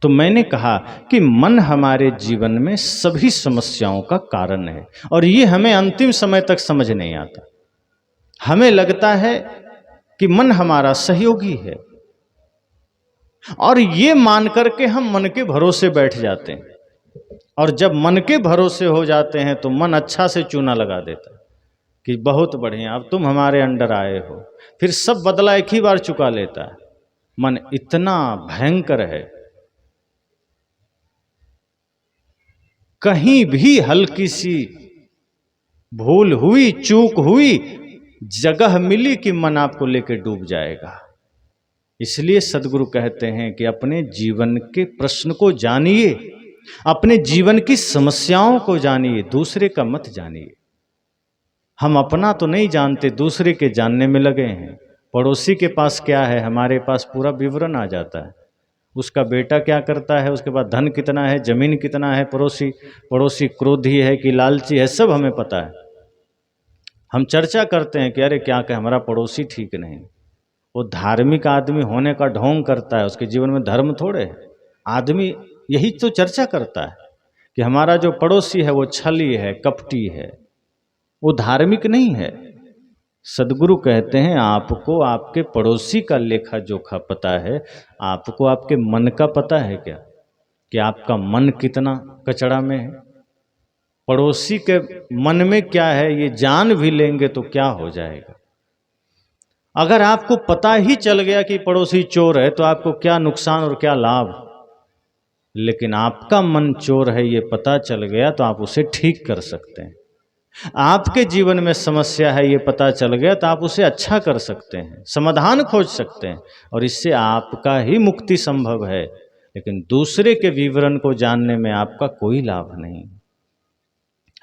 तो मैंने कहा कि मन हमारे जीवन में सभी समस्याओं का कारण है, और ये हमें अंतिम समय तक समझ नहीं आता। हमें लगता है कि मन हमारा सहयोगी है, और ये मान करके हम मन के भरोसे बैठ जाते हैं, और जब मन के भरोसे हो जाते हैं तो मन अच्छा से चूना लगा देता है कि बहुत बढ़िया, अब तुम हमारे अंडर आए हो। फिर सब बदला एक ही बार चुका लेता है। मन इतना भयंकर है, कहीं भी हल्की सी भूल हुई, चूक हुई, जगह मिली कि मन आपको लेके डूब जाएगा। इसलिए सदगुरु कहते हैं कि अपने जीवन के प्रश्न को जानिए, अपने जीवन की समस्याओं को जानिए, दूसरे का मत जानिए। हम अपना तो नहीं जानते, दूसरे के जानने में लगे हैं। पड़ोसी के पास क्या है, हमारे पास पूरा विवरण आ जाता है। उसका बेटा क्या करता है, उसके पास धन कितना है, जमीन कितना है, पड़ोसी क्रोधी है कि लालची है, सब हमें पता है। हम चर्चा करते हैं कि अरे क्या कहे, हमारा पड़ोसी ठीक नहीं। वो धार्मिक आदमी होने का ढोंग करता है, उसके जीवन में धर्म थोड़े है। आदमी यही तो चर्चा करता है कि हमारा जो पड़ोसी है वो छली है, कपटी है, वो धार्मिक नहीं है। सदगुरु कहते हैं आपको आपके पड़ोसी का लेखा जोखा पता है, आपको आपके मन का पता है क्या, कि आपका मन कितना कचड़ा में है। पड़ोसी के मन में क्या है ये जान भी लेंगे तो क्या हो जाएगा। अगर आपको पता ही चल गया कि पड़ोसी चोर है तो आपको क्या नुकसान और क्या लाभ। लेकिन आपका मन चोर है ये पता चल गया तो आप उसे ठीक कर सकते हैं। आपके जीवन में समस्या है ये पता चल गया तो आप उसे अच्छा कर सकते हैं, समाधान खोज सकते हैं, और इससे आपका ही मुक्ति संभव है। लेकिन दूसरे के विवरण को जानने में आपका कोई लाभ नहीं।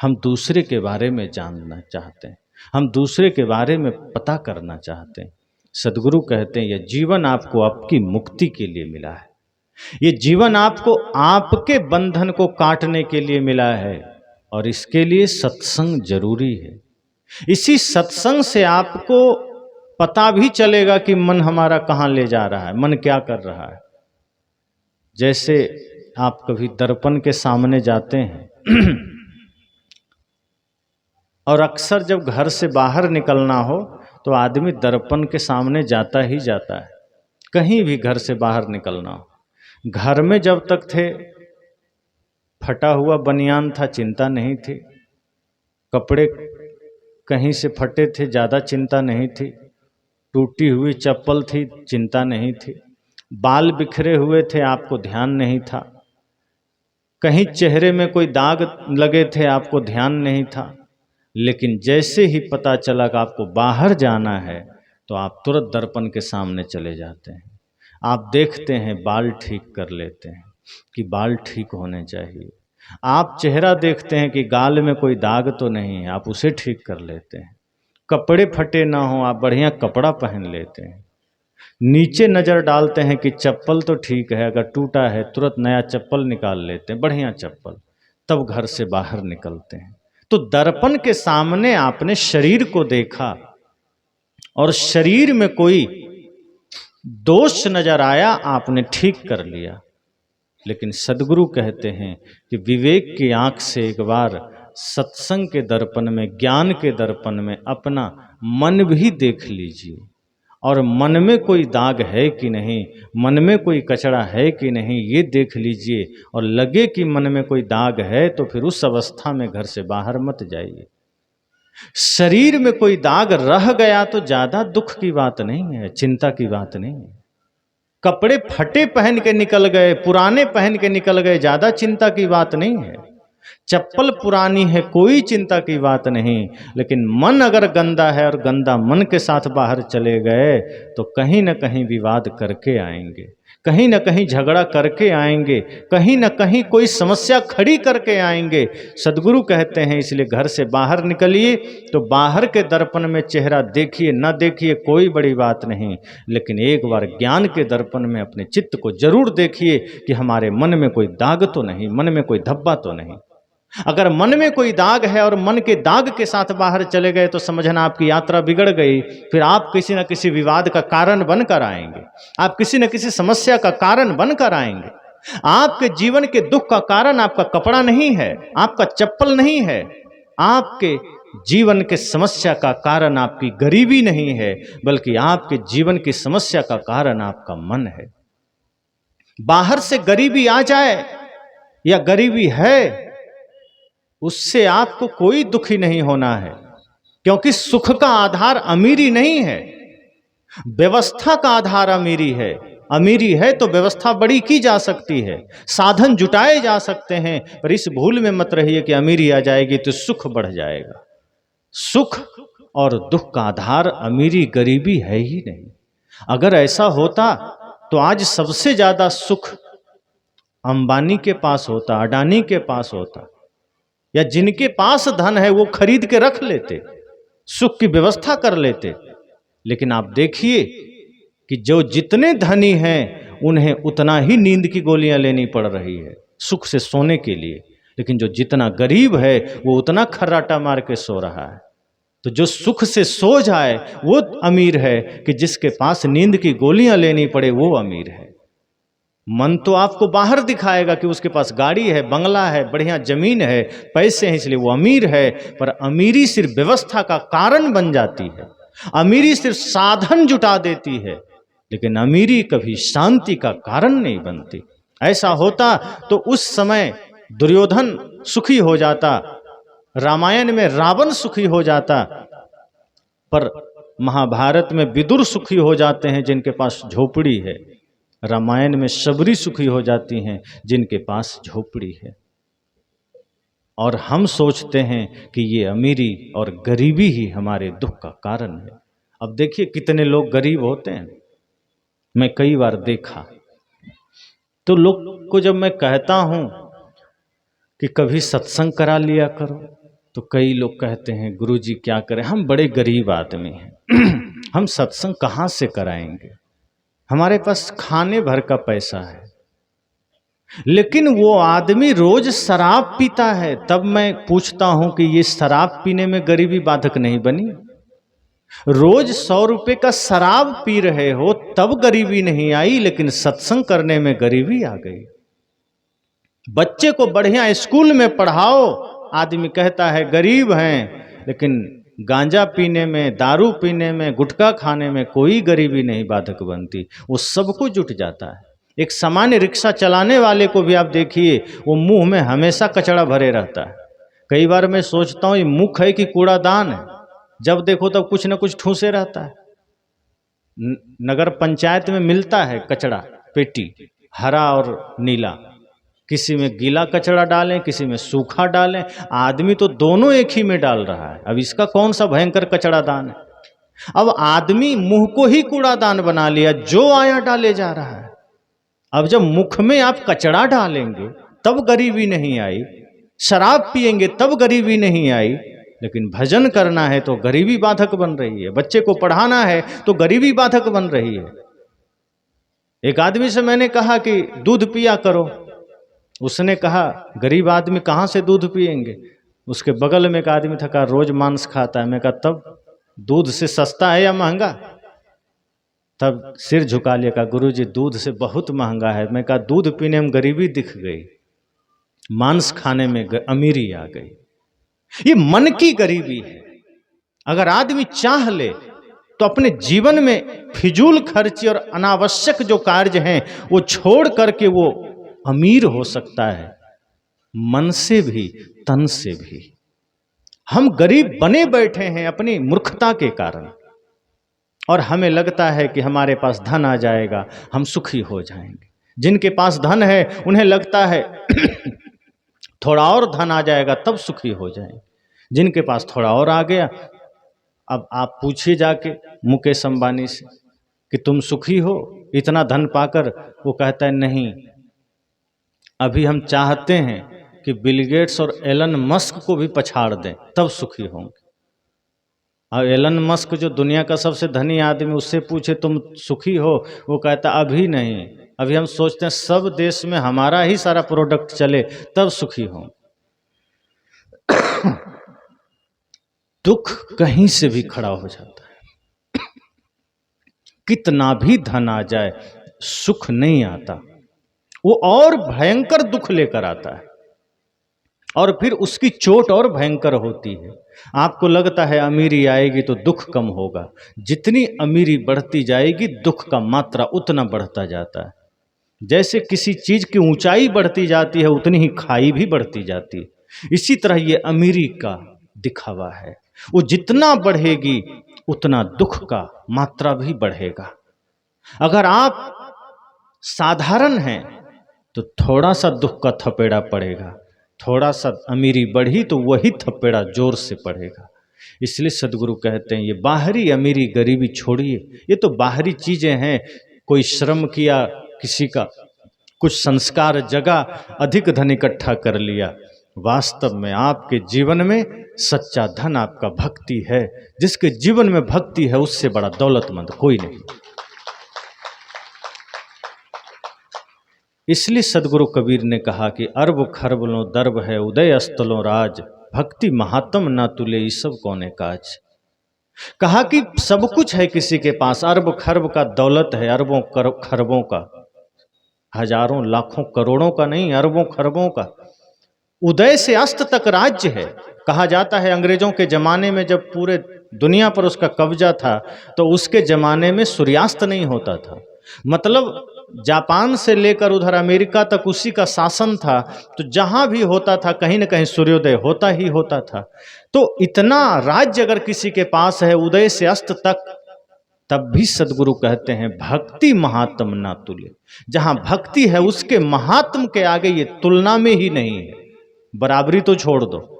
हम दूसरे के बारे में जानना चाहते हैं, हम दूसरे के बारे में पता करना चाहते हैं। सदगुरु कहते हैं यह जीवन आपको आपकी मुक्ति के लिए मिला है, ये जीवन आपको आपके बंधन को काटने के लिए मिला है, और इसके लिए सत्संग जरूरी है। इसी सत्संग से आपको पता भी चलेगा कि मन हमारा कहाँ ले जा रहा है, मन क्या कर रहा है। जैसे आप कभी दर्पण के सामने जाते हैं और अक्सर जब घर से बाहर निकलना हो तो आदमी दर्पण के सामने जाता ही जाता है, कहीं भी घर से बाहर निकलना हो। घर में जब तक थे फटा हुआ बनियान था, चिंता नहीं थी। कपड़े कहीं से फटे थे, ज़्यादा चिंता नहीं थी। टूटी हुई चप्पल थी, चिंता नहीं थी। बाल बिखरे हुए थे, आपको ध्यान नहीं था। कहीं चेहरे में कोई दाग लगे थे, आपको ध्यान नहीं था। लेकिन जैसे ही पता चला कि आपको बाहर जाना है तो आप तुरंत दर्पण के सामने चले जाते हैं। आप देखते हैं, बाल ठीक कर लेते हैं कि बाल ठीक होने चाहिए। आप चेहरा देखते हैं कि गाल में कोई दाग तो नहीं है, आप उसे ठीक कर लेते हैं। कपड़े फटे ना हो, आप बढ़िया कपड़ा पहन लेते हैं। नीचे नज़र डालते हैं कि चप्पल तो ठीक है, अगर टूटा है तुरंत नया चप्पल निकाल लेते हैं, बढ़िया चप्पल, तब घर से बाहर निकलते हैं। तो दर्पण के सामने आपने शरीर को देखा और शरीर में कोई दोष नजर आया, आपने ठीक कर लिया। लेकिन सदगुरु कहते हैं कि विवेक की आंख से एक बार सत्संग के दर्पण में, ज्ञान के दर्पण में अपना मन भी देख लीजिए, और मन में कोई दाग है कि नहीं, मन में कोई कचरा है कि नहीं, ये देख लीजिए। और लगे कि मन में कोई दाग है तो फिर उस अवस्था में घर से बाहर मत जाइए। शरीर में कोई दाग रह गया तो ज़्यादा दुख की बात नहीं है, चिंता की बात नहीं है। कपड़े फटे पहन के निकल गए, पुराने पहन के निकल गए, ज़्यादा चिंता की बात नहीं है। चप्पल पुरानी है, कोई चिंता की बात नहीं। लेकिन मन अगर गंदा है और गंदा मन के साथ बाहर चले गए तो कहीं ना कहीं विवाद करके आएंगे, कहीं ना कहीं झगड़ा करके आएंगे, कहीं ना कहीं कोई समस्या खड़ी करके आएंगे। सदगुरु कहते हैं इसलिए घर से बाहर निकलिए तो बाहर के दर्पण में चेहरा देखिए, ना देखिए कोई बड़ी बात नहीं, लेकिन एक बार ज्ञान के दर्पण में अपने चित्त को जरूर देखिए कि हमारे मन में कोई दाग तो नहीं, मन में कोई धब्बा तो नहीं। अगर मन में कोई दाग है और मन के दाग के साथ बाहर चले गए तो समझना आपकी यात्रा बिगड़ गई। फिर आप किसी न किसी विवाद का कारण बनकर आएंगे, आप किसी न किसी समस्या का कारण बनकर आएंगे। आपके जीवन के दुख का कारण आपका कपड़ा नहीं है, आपका चप्पल नहीं है, आपके जीवन के समस्या का कारण आपकी गरीबी नहीं है, बल्कि आपके जीवन की समस्या का कारण आपका मन है। बाहर से गरीबी आ जाए या गरीबी है, उससे आपको कोई दुखी नहीं होना है, क्योंकि सुख का आधार अमीरी नहीं है, व्यवस्था का आधार अमीरी है। अमीरी है तो व्यवस्था बड़ी की जा सकती है, साधन जुटाए जा सकते हैं, पर इस भूल में मत रहिए कि अमीरी आ जाएगी तो सुख बढ़ जाएगा। सुख और दुख का आधार अमीरी गरीबी है ही नहीं। अगर ऐसा होता तो आज सबसे ज्यादा सुख अंबानी के पास होता, अडानी के पास होता, या जिनके पास धन है वो खरीद के रख लेते, सुख की व्यवस्था कर लेते। लेकिन आप देखिए कि जो जितने धनी हैं उन्हें उतना ही नींद की गोलियां लेनी पड़ रही है सुख से सोने के लिए, लेकिन जो जितना गरीब है वो उतना खर्राटा मार के सो रहा है। तो जो सुख से सो जाए वो अमीर है, कि जिसके पास नींद की गोलियां लेनी पड़े वो अमीर है। मन तो आपको बाहर दिखाएगा कि उसके पास गाड़ी है, बंगला है, बढ़िया जमीन है, पैसे हैं, इसलिए वो अमीर है, पर अमीरी सिर्फ व्यवस्था का कारण बन जाती है, अमीरी सिर्फ साधन जुटा देती है, लेकिन अमीरी कभी शांति का कारण नहीं बनती। ऐसा होता तो उस समय दुर्योधन सुखी हो जाता, रामायण में रावण सुखी हो जाता, पर महाभारत में विदुर सुखी हो जाते हैं जिनके पास झोपड़ी है, रामायण में शबरी सुखी हो जाती हैं जिनके पास झोपड़ी है। और हम सोचते हैं कि ये अमीरी और गरीबी ही हमारे दुख का कारण है। अब देखिए कितने लोग गरीब होते हैं, मैं कई बार देखा। तो लोग को जब मैं कहता हूं कि कभी सत्संग करा लिया करो, तो कई लोग कहते हैं गुरुजी क्या करें, हम बड़े गरीब आदमी हैं हम सत्संग कहाँ से कराएंगे, हमारे पास खाने भर का पैसा है। लेकिन वो आदमी रोज शराब पीता है, तब मैं पूछता हूं कि ये शराब पीने में गरीबी बाधक नहीं बनी? रोज 100 रुपए का शराब पी रहे हो तब गरीबी नहीं आई, लेकिन सत्संग करने में गरीबी आ गई। बच्चे को बढ़िया स्कूल में पढ़ाओ, आदमी कहता है गरीब हैं, लेकिन गांजा पीने में, दारू पीने में, गुटखा खाने में कोई गरीबी नहीं बाधक बनती, वो सबको जुट जाता है। एक सामान्य रिक्शा चलाने वाले को भी आप देखिए, वो मुंह में हमेशा कचरा भरे रहता है। कई बार मैं सोचता हूँ ये मुख है कि कूड़ादान है, जब देखो तब कुछ न कुछ ठूसे रहता है। नगर पंचायत में मिलता है कचरा पेटी, हरा और नीला, किसी में गीला कचरा डालें, किसी में सूखा डालें, आदमी तो दोनों एक ही में डाल रहा है। अब इसका कौन सा भयंकर कचरा दान है? अब आदमी मुंह को ही कूड़ादान बना लिया, जो आया डाले जा रहा है। अब जब मुख में आप कचरा डालेंगे तब गरीबी नहीं आई, शराब पिएंगे तब गरीबी नहीं आई, लेकिन भजन करना है तो गरीबी बाधक बन रही है, बच्चे को पढ़ाना है तो गरीबी बाधक बन रही है। एक आदमी से मैंने कहा कि दूध पिया करो, उसने कहा गरीब आदमी कहाँ से दूध पिएंगे। उसके बगल में एक आदमी था, कहा रोज मांस खाता है। मैं कहा तब दूध से सस्ता है या महंगा? तब सिर झुका लिया, कहा गुरुजी दूध से बहुत महंगा है। मैं कहा दूध पीने में गरीबी दिख गई, मांस खाने में अमीरी आ गई। ये मन की गरीबी है। अगर आदमी चाह ले तो अपने जीवन में फिजूल खर्ची और अनावश्यक जो कार्य हैं वो छोड़ करके वो अमीर हो सकता है, मन से भी तन से भी। हम गरीब बने बैठे हैं अपनी मूर्खता के कारण, और हमें लगता है कि हमारे पास धन आ जाएगा हम सुखी हो जाएंगे। जिनके पास धन है उन्हें लगता है थोड़ा और धन आ जाएगा तब सुखी हो जाएंगे। जिनके पास थोड़ा और आ गया, अब आप पूछिए जाके मुकेश अंबानी से कि तुम सुखी हो इतना धन पाकर? वो कहता है नहीं, अभी हम चाहते हैं कि बिल गेट्स और एलन मस्क को भी पछाड़ दें तब सुखी होंगे। और एलन मस्क जो दुनिया का सबसे धनी आदमी, उससे पूछे तुम सुखी हो, वो कहता अभी नहीं, अभी हम सोचते हैं सब देश में हमारा ही सारा प्रोडक्ट चले तब सुखी हों। दुख कहीं से भी खड़ा हो जाता है, कितना भी धन आ जाए सुख नहीं आता। वो और भयंकर दुख लेकर आता है, और फिर उसकी चोट और भयंकर होती है। आपको लगता है अमीरी आएगी तो दुख कम होगा, जितनी अमीरी बढ़ती जाएगी दुख का मात्रा उतना बढ़ता जाता है। जैसे किसी चीज की ऊंचाई बढ़ती जाती है उतनी ही खाई भी बढ़ती जाती है। इसी तरह ये अमीरी का दिखावा है, वो जितना बढ़ेगी उतना दुख का मात्रा भी बढ़ेगा। अगर आप साधारण हैं तो थोड़ा सा दुख का थपेड़ा पड़ेगा, थोड़ा सा अमीरी बढ़ी तो वही थपेड़ा जोर से पड़ेगा। इसलिए सदगुरु कहते हैं ये बाहरी अमीरी गरीबी छोड़िए, ये तो बाहरी चीजें हैं। कोई श्रम किया, किसी का कुछ संस्कार जगा, अधिक धन इकट्ठा कर लिया। वास्तव में आपके जीवन में सच्चा धन आपका भक्ति है। जिसके जीवन में भक्ति है उससे बड़ा दौलतमंद कोई नहीं। इसलिए सदगुरु कबीर ने कहा कि अरब खरब लो दर्ब है उदय अस्तलों राज, भक्ति महात्म ना तुले ये सब कौने काज। कहा कि सब कुछ है किसी के पास, अरब खरब का दौलत है, अरबों खरबों का, हजारों लाखों करोड़ों का नहीं, अरबों खरबों का। उदय से अस्त तक राज्य है। कहा जाता है अंग्रेजों के जमाने में जब पूरे दुनिया पर उसका कब्जा था तो उसके जमाने में सूर्यास्त नहीं होता था। मतलब जापान से लेकर उधर अमेरिका तक उसी का शासन था, तो जहां भी होता था कहीं न कहीं सूर्योदय होता ही होता था। तो इतना राज्य अगर किसी के पास है उदय से अस्त तक, तब भी सदगुरु कहते हैं भक्ति महात्म ना तुले। जहां भक्ति है उसके महात्म के आगे ये तुलना में ही नहीं है, बराबरी तो छोड़ दो,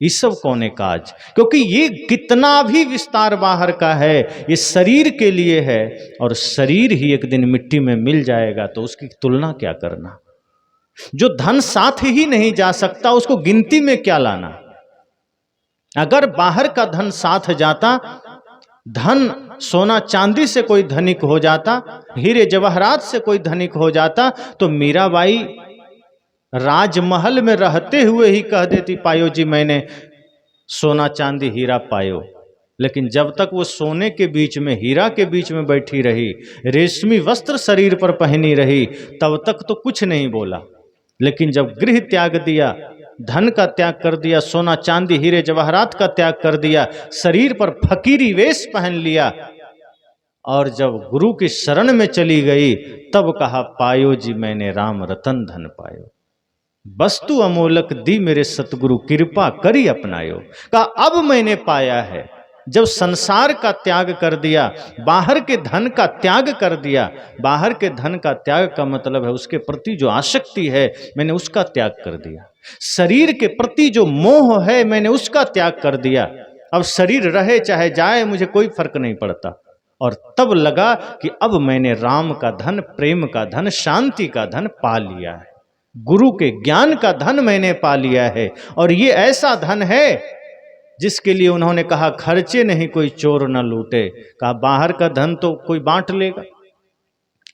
ये सब कौने काज। क्योंकि ये कितना भी विस्तार बाहर का है, ये शरीर के लिए है, और शरीर ही एक दिन मिट्टी में मिल जाएगा, तो उसकी तुलना क्या करना। जो धन साथ ही नहीं जा सकता उसको गिनती में क्या लाना। अगर बाहर का धन साथ जाता, धन सोना चांदी से कोई धनिक हो जाता, हीरे जवाहरात से कोई धनिक हो जाता, तो मीराबाई राजमहल में रहते हुए ही कह देती पायो जी मैंने सोना चांदी हीरा पायो। लेकिन जब तक वो सोने के बीच में हीरा के बीच में बैठी रही, रेशमी वस्त्र शरीर पर पहनी रही, तब तक तो कुछ नहीं बोला। लेकिन जब गृह त्याग दिया, धन का त्याग कर दिया, सोना चांदी हीरे जवाहरात का त्याग कर दिया, शरीर पर फकीरी वेश पहन लिया, और जब गुरु की शरण में चली गई, तब कहा पायो जी मैंने राम रतन धन पायो। वस्तु अमोलक दी मेरे सतगुरु कृपा करी अपनायो। कहा अब मैंने पाया है। जब संसार का त्याग कर दिया, बाहर के धन का त्याग कर दिया, बाहर के धन का त्याग का मतलब है उसके प्रति जो आसक्ति है मैंने उसका त्याग कर दिया, शरीर के प्रति जो मोह है मैंने उसका त्याग कर दिया। अब शरीर रहे चाहे जाए मुझे कोई फर्क नहीं पड़ता। और तब लगा कि अब मैंने राम का धन, प्रेम का धन, शांति का धन पा लिया है, गुरु के ज्ञान का धन मैंने पा लिया है। और ये ऐसा धन है जिसके लिए उन्होंने कहा खर्चे नहीं कोई चोर न लूटे। कहा बाहर का धन तो कोई बांट लेगा।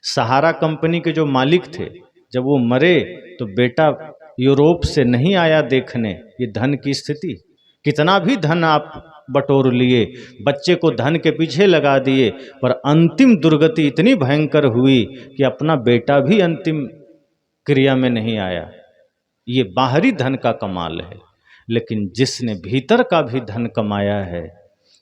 सहारा कंपनी के जो मालिक थे, जब वो मरे तो बेटा यूरोप से नहीं आया देखने ये धन की स्थिति। कितना भी धन आप बटोर लिए, बच्चे को धन के पीछे लगा दिए, पर अंतिम दुर्गति इतनी भयंकर हुई कि अपना बेटा भी अंतिम क्रिया में नहीं आया। ये बाहरी धन का कमाल है। लेकिन जिसने भीतर का भी धन कमाया है,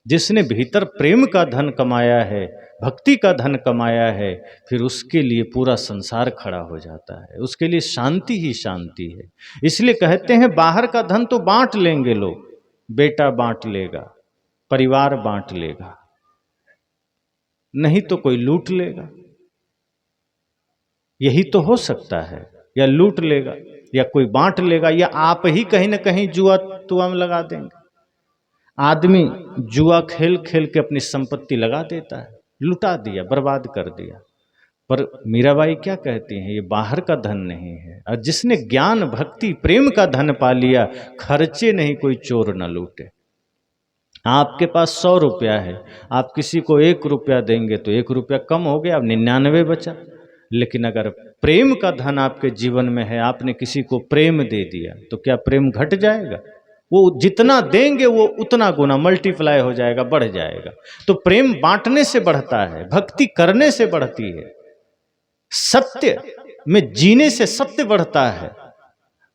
जिसने भीतर प्रेम का धन कमाया है, भक्ति का धन कमाया है, फिर उसके लिए पूरा संसार खड़ा हो जाता है, उसके लिए शांति ही शांति है। इसलिए कहते हैं बाहर का धन तो बांट लेंगे लोग, बेटा बांट लेगा, परिवार बांट लेगा, नहीं तो कोई लूट लेगा। यही तो हो सकता है, या लूट लेगा या कोई बांट लेगा, या आप ही कहीं ना कहीं जुआ तुआ में लगा देंगे। आदमी जुआ खेल खेल के अपनी संपत्ति लगा देता है, लुटा दिया, बर्बाद कर दिया। पर मीराबाई क्या कहती हैं, ये बाहर का धन नहीं है। और जिसने ज्ञान भक्ति प्रेम का धन पा लिया, खर्चे नहीं कोई चोर न लूटे। आपके पास 100 रुपया है, आप किसी को 1 रुपया देंगे तो 1 रुपया कम हो गया, अब 99 बचा। लेकिन अगर प्रेम का धन आपके जीवन में है, आपने किसी को प्रेम दे दिया, तो क्या प्रेम घट जाएगा? वो जितना देंगे वो उतना गुना मल्टीप्लाई हो जाएगा, बढ़ जाएगा। तो प्रेम बांटने से बढ़ता है, भक्ति करने से बढ़ती है। सत्य में जीने से सत्य बढ़ता है,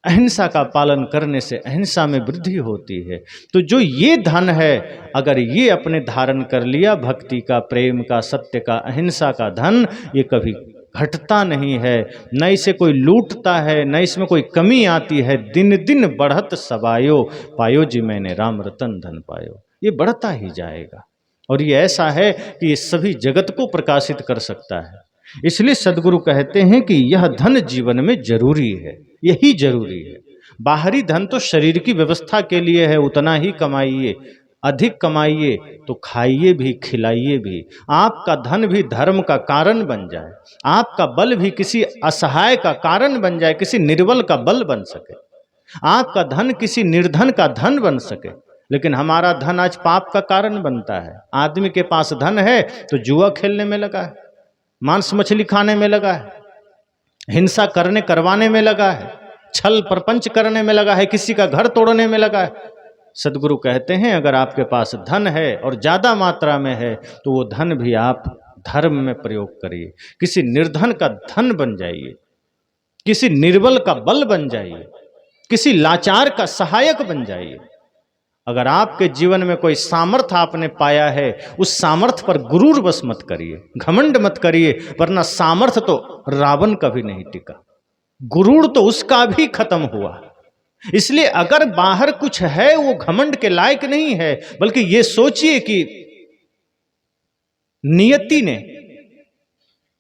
अहिंसा का पालन करने से अहिंसा में वृद्धि होती है। तो जो ये धन है, अगर ये अपने धारण कर लिया, भक्ति का, प्रेम का, सत्य का, अहिंसा का धन, ये कभी घटता नहीं है, न इसे कोई लूटता है, न इसमें कोई कमी आती है। दिन दिन बढ़त सबायो, पायो जी मैंने राम रतन धन पायो। ये बढ़ता ही जाएगा और ये ऐसा है कि ये सभी जगत को प्रकाशित कर सकता है। इसलिए सद्गुरु कहते हैं कि यह धन जीवन में जरूरी है, यही जरूरी है। बाहरी धन तो शरीर की व्यवस्था के लिए है, उतना ही कमाइए, अधिक कमाइए तो खाइए भी, खिलाइए भी। आपका धन भी धर्म का कारण बन जाए, आपका बल भी किसी असहाय का कारण बन जाए, किसी निर्बल का बल बन सके, आपका धन किसी निर्धन का धन बन सके। लेकिन हमारा धन आज पाप का कारण बनता है। आदमी के पास धन है तो जुआ खेलने में लगा है, मांस मछली खाने में लगा है, हिंसा करवाने में लगा है, छल प्रपंच करने में लगा है, किसी का घर तोड़ने में लगा है। सद्गुरु कहते हैं अगर आपके पास धन है और ज्यादा मात्रा में है तो वो धन भी आप धर्म में प्रयोग करिए, किसी निर्धन का धन बन जाइए, किसी निर्बल का बल बन जाइए, किसी लाचार का सहायक बन जाइए। अगर आपके जीवन में कोई सामर्थ्य आपने पाया है, उस सामर्थ्य पर गुरूर बस मत करिए, घमंड मत करिए, वरना सामर्थ्य तो रावण का भी नहीं टिका, गुरूर तो उसका भी खत्म हुआ। इसलिए अगर बाहर कुछ है वो घमंड के लायक नहीं है, बल्कि ये सोचिए कि नियति ने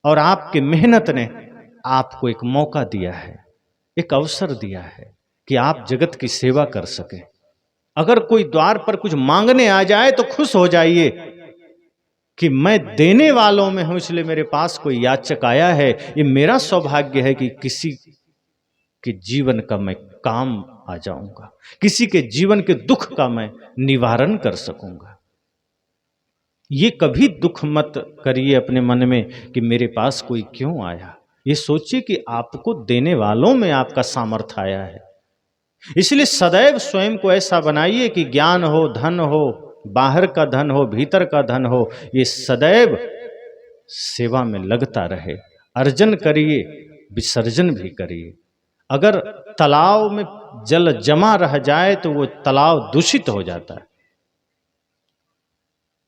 और आपकी मेहनत ने आपको एक मौका दिया है, एक अवसर दिया है कि आप जगत की सेवा कर सके। अगर कोई द्वार पर कुछ मांगने आ जाए तो खुश हो जाइए कि मैं देने वालों में हूं, इसलिए मेरे पास कोई याचक आया है। ये मेरा सौभाग्य है कि किसी के जीवन का मैं काम आ जाऊंगा, किसी के जीवन के दुख का मैं निवारण कर सकूंगा। ये कभी दुख मत करिए अपने मन में कि मेरे पास कोई क्यों आया। ये सोचिए कि आपको देने वालों में आपका सामर्थ्य आया है। इसलिए सदैव स्वयं को ऐसा बनाइए कि ज्ञान हो, धन हो, बाहर का धन हो, भीतर का धन हो, ये सदैव सेवा में लगता रहे। अर्जन करिए, विसर्जन भी करिए। अगर तालाब में जल जमा रह जाए तो वो तालाब दूषित हो जाता है।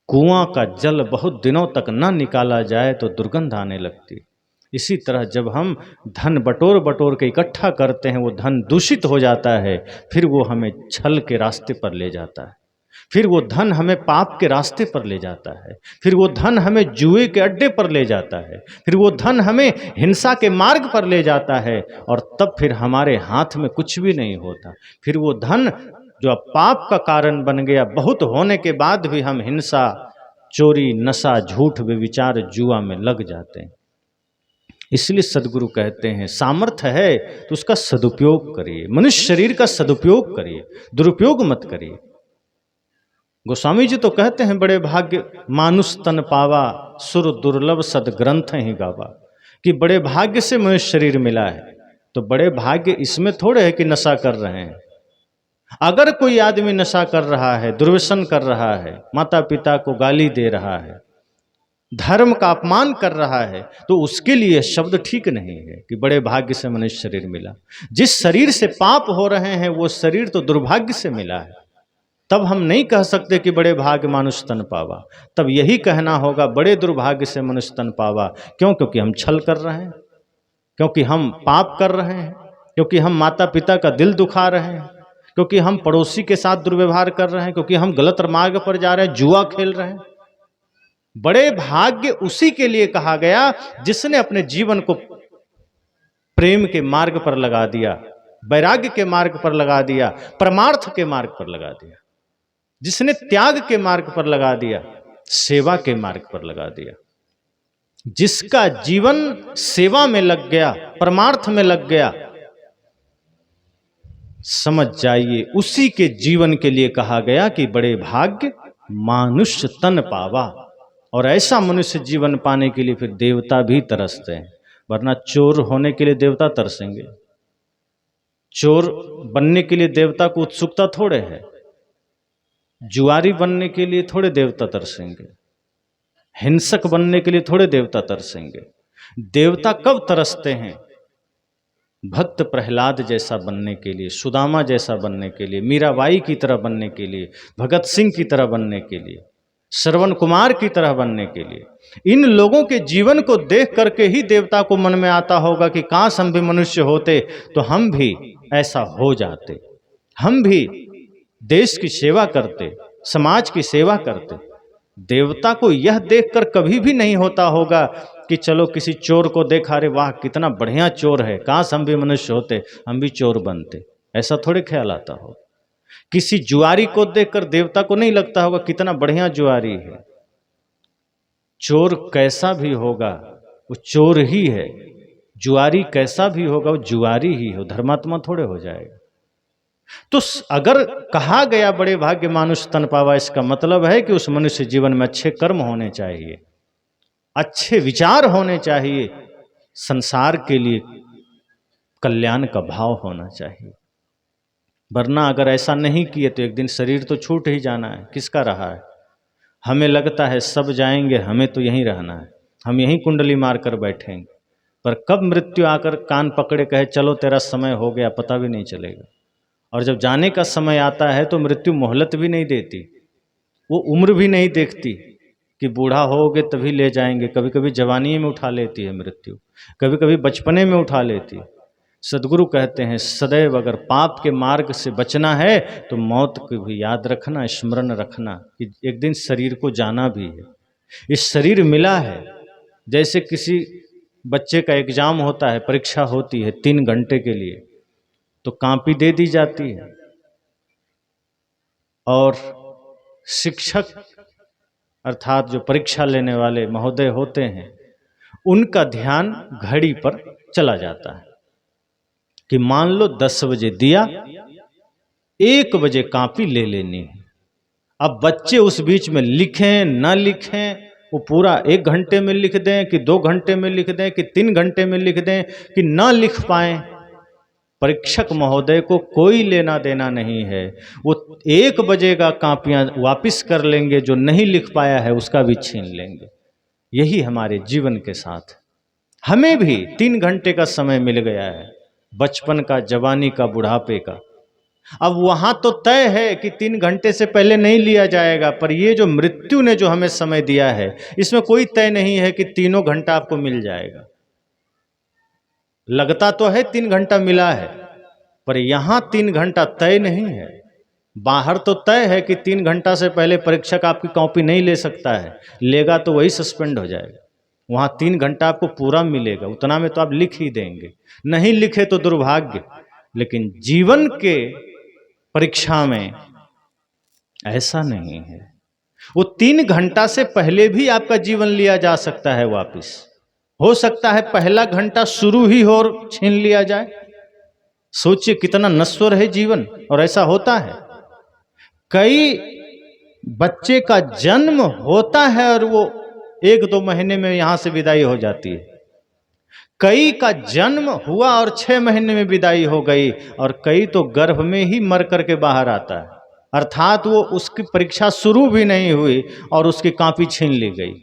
कुआं का जल बहुत दिनों तक न निकाला जाए तो दुर्गंध आने लगती। इसी तरह जब हम धन बटोर बटोर के इकट्ठा करते हैं, वो धन दूषित हो जाता है, फिर वो हमें छल के रास्ते पर ले जाता है, फिर वो धन हमें पाप के रास्ते पर ले जाता है, फिर वो धन हमें जुए के अड्डे पर ले जाता है, फिर वो धन हमें हिंसा के मार्ग पर ले जाता है, और तब फिर हमारे हाथ में कुछ भी नहीं होता। फिर वो धन जो अब पाप का कारण बन गया, बहुत होने के बाद भी हम हिंसा, चोरी, नशा, झूठ, व्यभिचार, जुआ में लग जाते हैं। इसलिए सद्गुरु कहते हैं सामर्थ्य है तो उसका सदुपयोग करिए, मनुष्य शरीर का सदुपयोग करिए, दुरुपयोग मत करिए। गोस्वामी जी तो कहते हैं बड़े भाग्य मानुष तन पावा, सुर दुर्लभ सदग्रंथ ही गावा, कि बड़े भाग्य से मनुष्य शरीर मिला है। तो बड़े भाग्य इसमें थोड़े है कि नशा कर रहे हैं। अगर कोई आदमी नशा कर रहा है, दुर्व्यसन कर रहा है, माता पिता को गाली दे रहा है, धर्म का अपमान कर रहा है, तो उसके लिए शब्द ठीक नहीं है कि बड़े भाग्य से मनुष्य शरीर मिला। जिस शरीर से पाप हो रहे हैं वो शरीर तो दुर्भाग्य से मिला है। तब हम नहीं कह सकते कि बड़े भाग्य मानुष तन पावा, तब यही कहना होगा बड़े दुर्भाग्य से मनुष्य तन पावा। क्यों? क्योंकि हम छल कर रहे हैं, क्योंकि हम पाप कर रहे हैं, क्योंकि हम माता पिता का दिल दुखा रहे हैं, क्योंकि हम पड़ोसी के साथ दुर्व्यवहार कर रहे हैं, क्योंकि हम गलत मार्ग पर जा रहे हैं, जुआ खेल रहे हैं। बड़े भाग्य उसी के लिए कहा गया जिसने अपने जीवन को प्रेम के मार्ग पर लगा दिया, वैराग्य के मार्ग पर लगा दिया, परमार्थ के मार्ग पर लगा दिया, जिसने त्याग के मार्ग पर लगा दिया, सेवा के मार्ग पर लगा दिया। जिसका जीवन सेवा में लग गया, परमार्थ में लग गया, समझ जाइए उसी के जीवन के लिए कहा गया कि बड़े भाग्य मानुष्य तन पावा। और ऐसा मनुष्य जीवन पाने के लिए फिर देवता भी तरसते हैं, वरना चोर होने के लिए देवता तरसेंगे? चोर बनने के लिए देवता को उत्सुकता थोड़े है, जुआरी बनने के लिए थोड़े देवता तरसेंगे, हिंसक बनने के लिए थोड़े देवता तरसेंगे। देवता कब तरसते हैं? भक्त प्रहलाद जैसा बनने के लिए, सुदामा जैसा बनने के लिए, मीराबाई की तरह बनने के लिए, भगत सिंह की तरह बनने के लिए, श्रवण कुमार की तरह बनने के लिए, इन लोगों के जीवन को देख करके ही देवता को मन में आता होगा कि काश हम भी मनुष्य होते तो हम भी ऐसा हो जाते, हम भी देश की सेवा करते, समाज की सेवा करते। देवता को यह देखकर कभी भी नहीं होता होगा कि चलो किसी चोर को देखा, अरे वाह कितना बढ़िया चोर है, काश हम भी मनुष्य होते, हम भी चोर बनते, ऐसा थोड़े ख्याल आता हो। किसी जुआरी को देखकर देवता को नहीं लगता होगा कितना बढ़िया जुआरी है। चोर कैसा भी होगा वो चोर ही है, जुआरी कैसा भी होगा वो जुआरी ही हो, धर्मात्मा थोड़े हो जाएगा। तो अगर कहा गया बड़े भाग्य मानुष तन पावा, इसका मतलब है कि उस मनुष्य जीवन में अच्छे कर्म होने चाहिए, अच्छे विचार होने चाहिए, संसार के लिए कल्याण का भाव होना चाहिए। वरना अगर ऐसा नहीं किए तो एक दिन शरीर तो छूट ही जाना है, किसका रहा है। हमें लगता है सब जाएंगे, हमें तो यहीं रहना है, हम यहीं कुंडली मार कर बैठेंगे, पर कब मृत्यु आकर कान पकड़े कहे चलो तेरा समय हो गया, पता भी नहीं चलेगा। और जब जाने का समय आता है तो मृत्यु मोहलत भी नहीं देती, वो उम्र भी नहीं देखती कि बूढ़ा होगे तभी ले जाएंगे। कभी कभी जवानी में उठा लेती है मृत्यु, कभी कभी बचपने में उठा लेती है। सदगुरु कहते हैं सदैव अगर पाप के मार्ग से बचना है तो मौत को भी याद रखना, स्मरण रखना कि एक दिन शरीर को जाना भी है। इस शरीर मिला है, जैसे किसी बच्चे का एग्जाम होता है, परीक्षा होती है 3 घंटे के लिए, तो कॉपी दे दी जाती है और शिक्षक अर्थात जो परीक्षा लेने वाले महोदय होते हैं उनका ध्यान घड़ी पर चला जाता है कि मान लो 10 बजे दिया, 1 बजे कॉपी ले लेनी है। अब बच्चे उस बीच में लिखें ना लिखें, वो पूरा 1 घंटे में लिख दें कि 2 घंटे में लिख दें कि 3 घंटे में लिख दें कि ना लिख पाएं, परीक्षक महोदय को कोई लेना देना नहीं है। वो 1 बजे का कॉपियां वापिस कर लेंगे, जो नहीं लिख पाया है उसका भी छीन लेंगे। यही हमारे जीवन के साथ हमें भी 3 घंटे का समय मिल गया है, बचपन का, जवानी का, बुढ़ापे का। अब वहां तो तय है कि 3 घंटे से पहले नहीं लिया जाएगा, पर ये जो मृत्यु ने जो हमें समय दिया है इसमें कोई तय नहीं है कि 3 घंटा आपको मिल जाएगा। लगता तो है 3 घंटा मिला है, पर यहां 3 घंटा तय नहीं है। बाहर तो तय है कि 3 घंटा से पहले परीक्षक आपकी कॉपी नहीं ले सकता है, लेगा तो वही सस्पेंड हो जाएगा। वहां 3 घंटा आपको पूरा मिलेगा, उतना में तो आप लिख ही देंगे, नहीं लिखे तो दुर्भाग्य। लेकिन जीवन के परीक्षा में ऐसा नहीं है, वो 3 घंटा से पहले भी आपका जीवन लिया जा सकता है वापिस। हो सकता है पहला घंटा शुरू ही हो और छीन लिया जाए। सोचिए कितना नश्वर है जीवन, और ऐसा होता है। कई बच्चे का जन्म होता है और वो 1-2 महीने में यहां से विदाई हो जाती है, कई का जन्म हुआ और 6 महीने में विदाई हो गई, और कई तो गर्भ में ही मर करके बाहर आता है, अर्थात वो उसकी परीक्षा शुरू भी नहीं हुई और उसकी कॉपी छीन ली गई।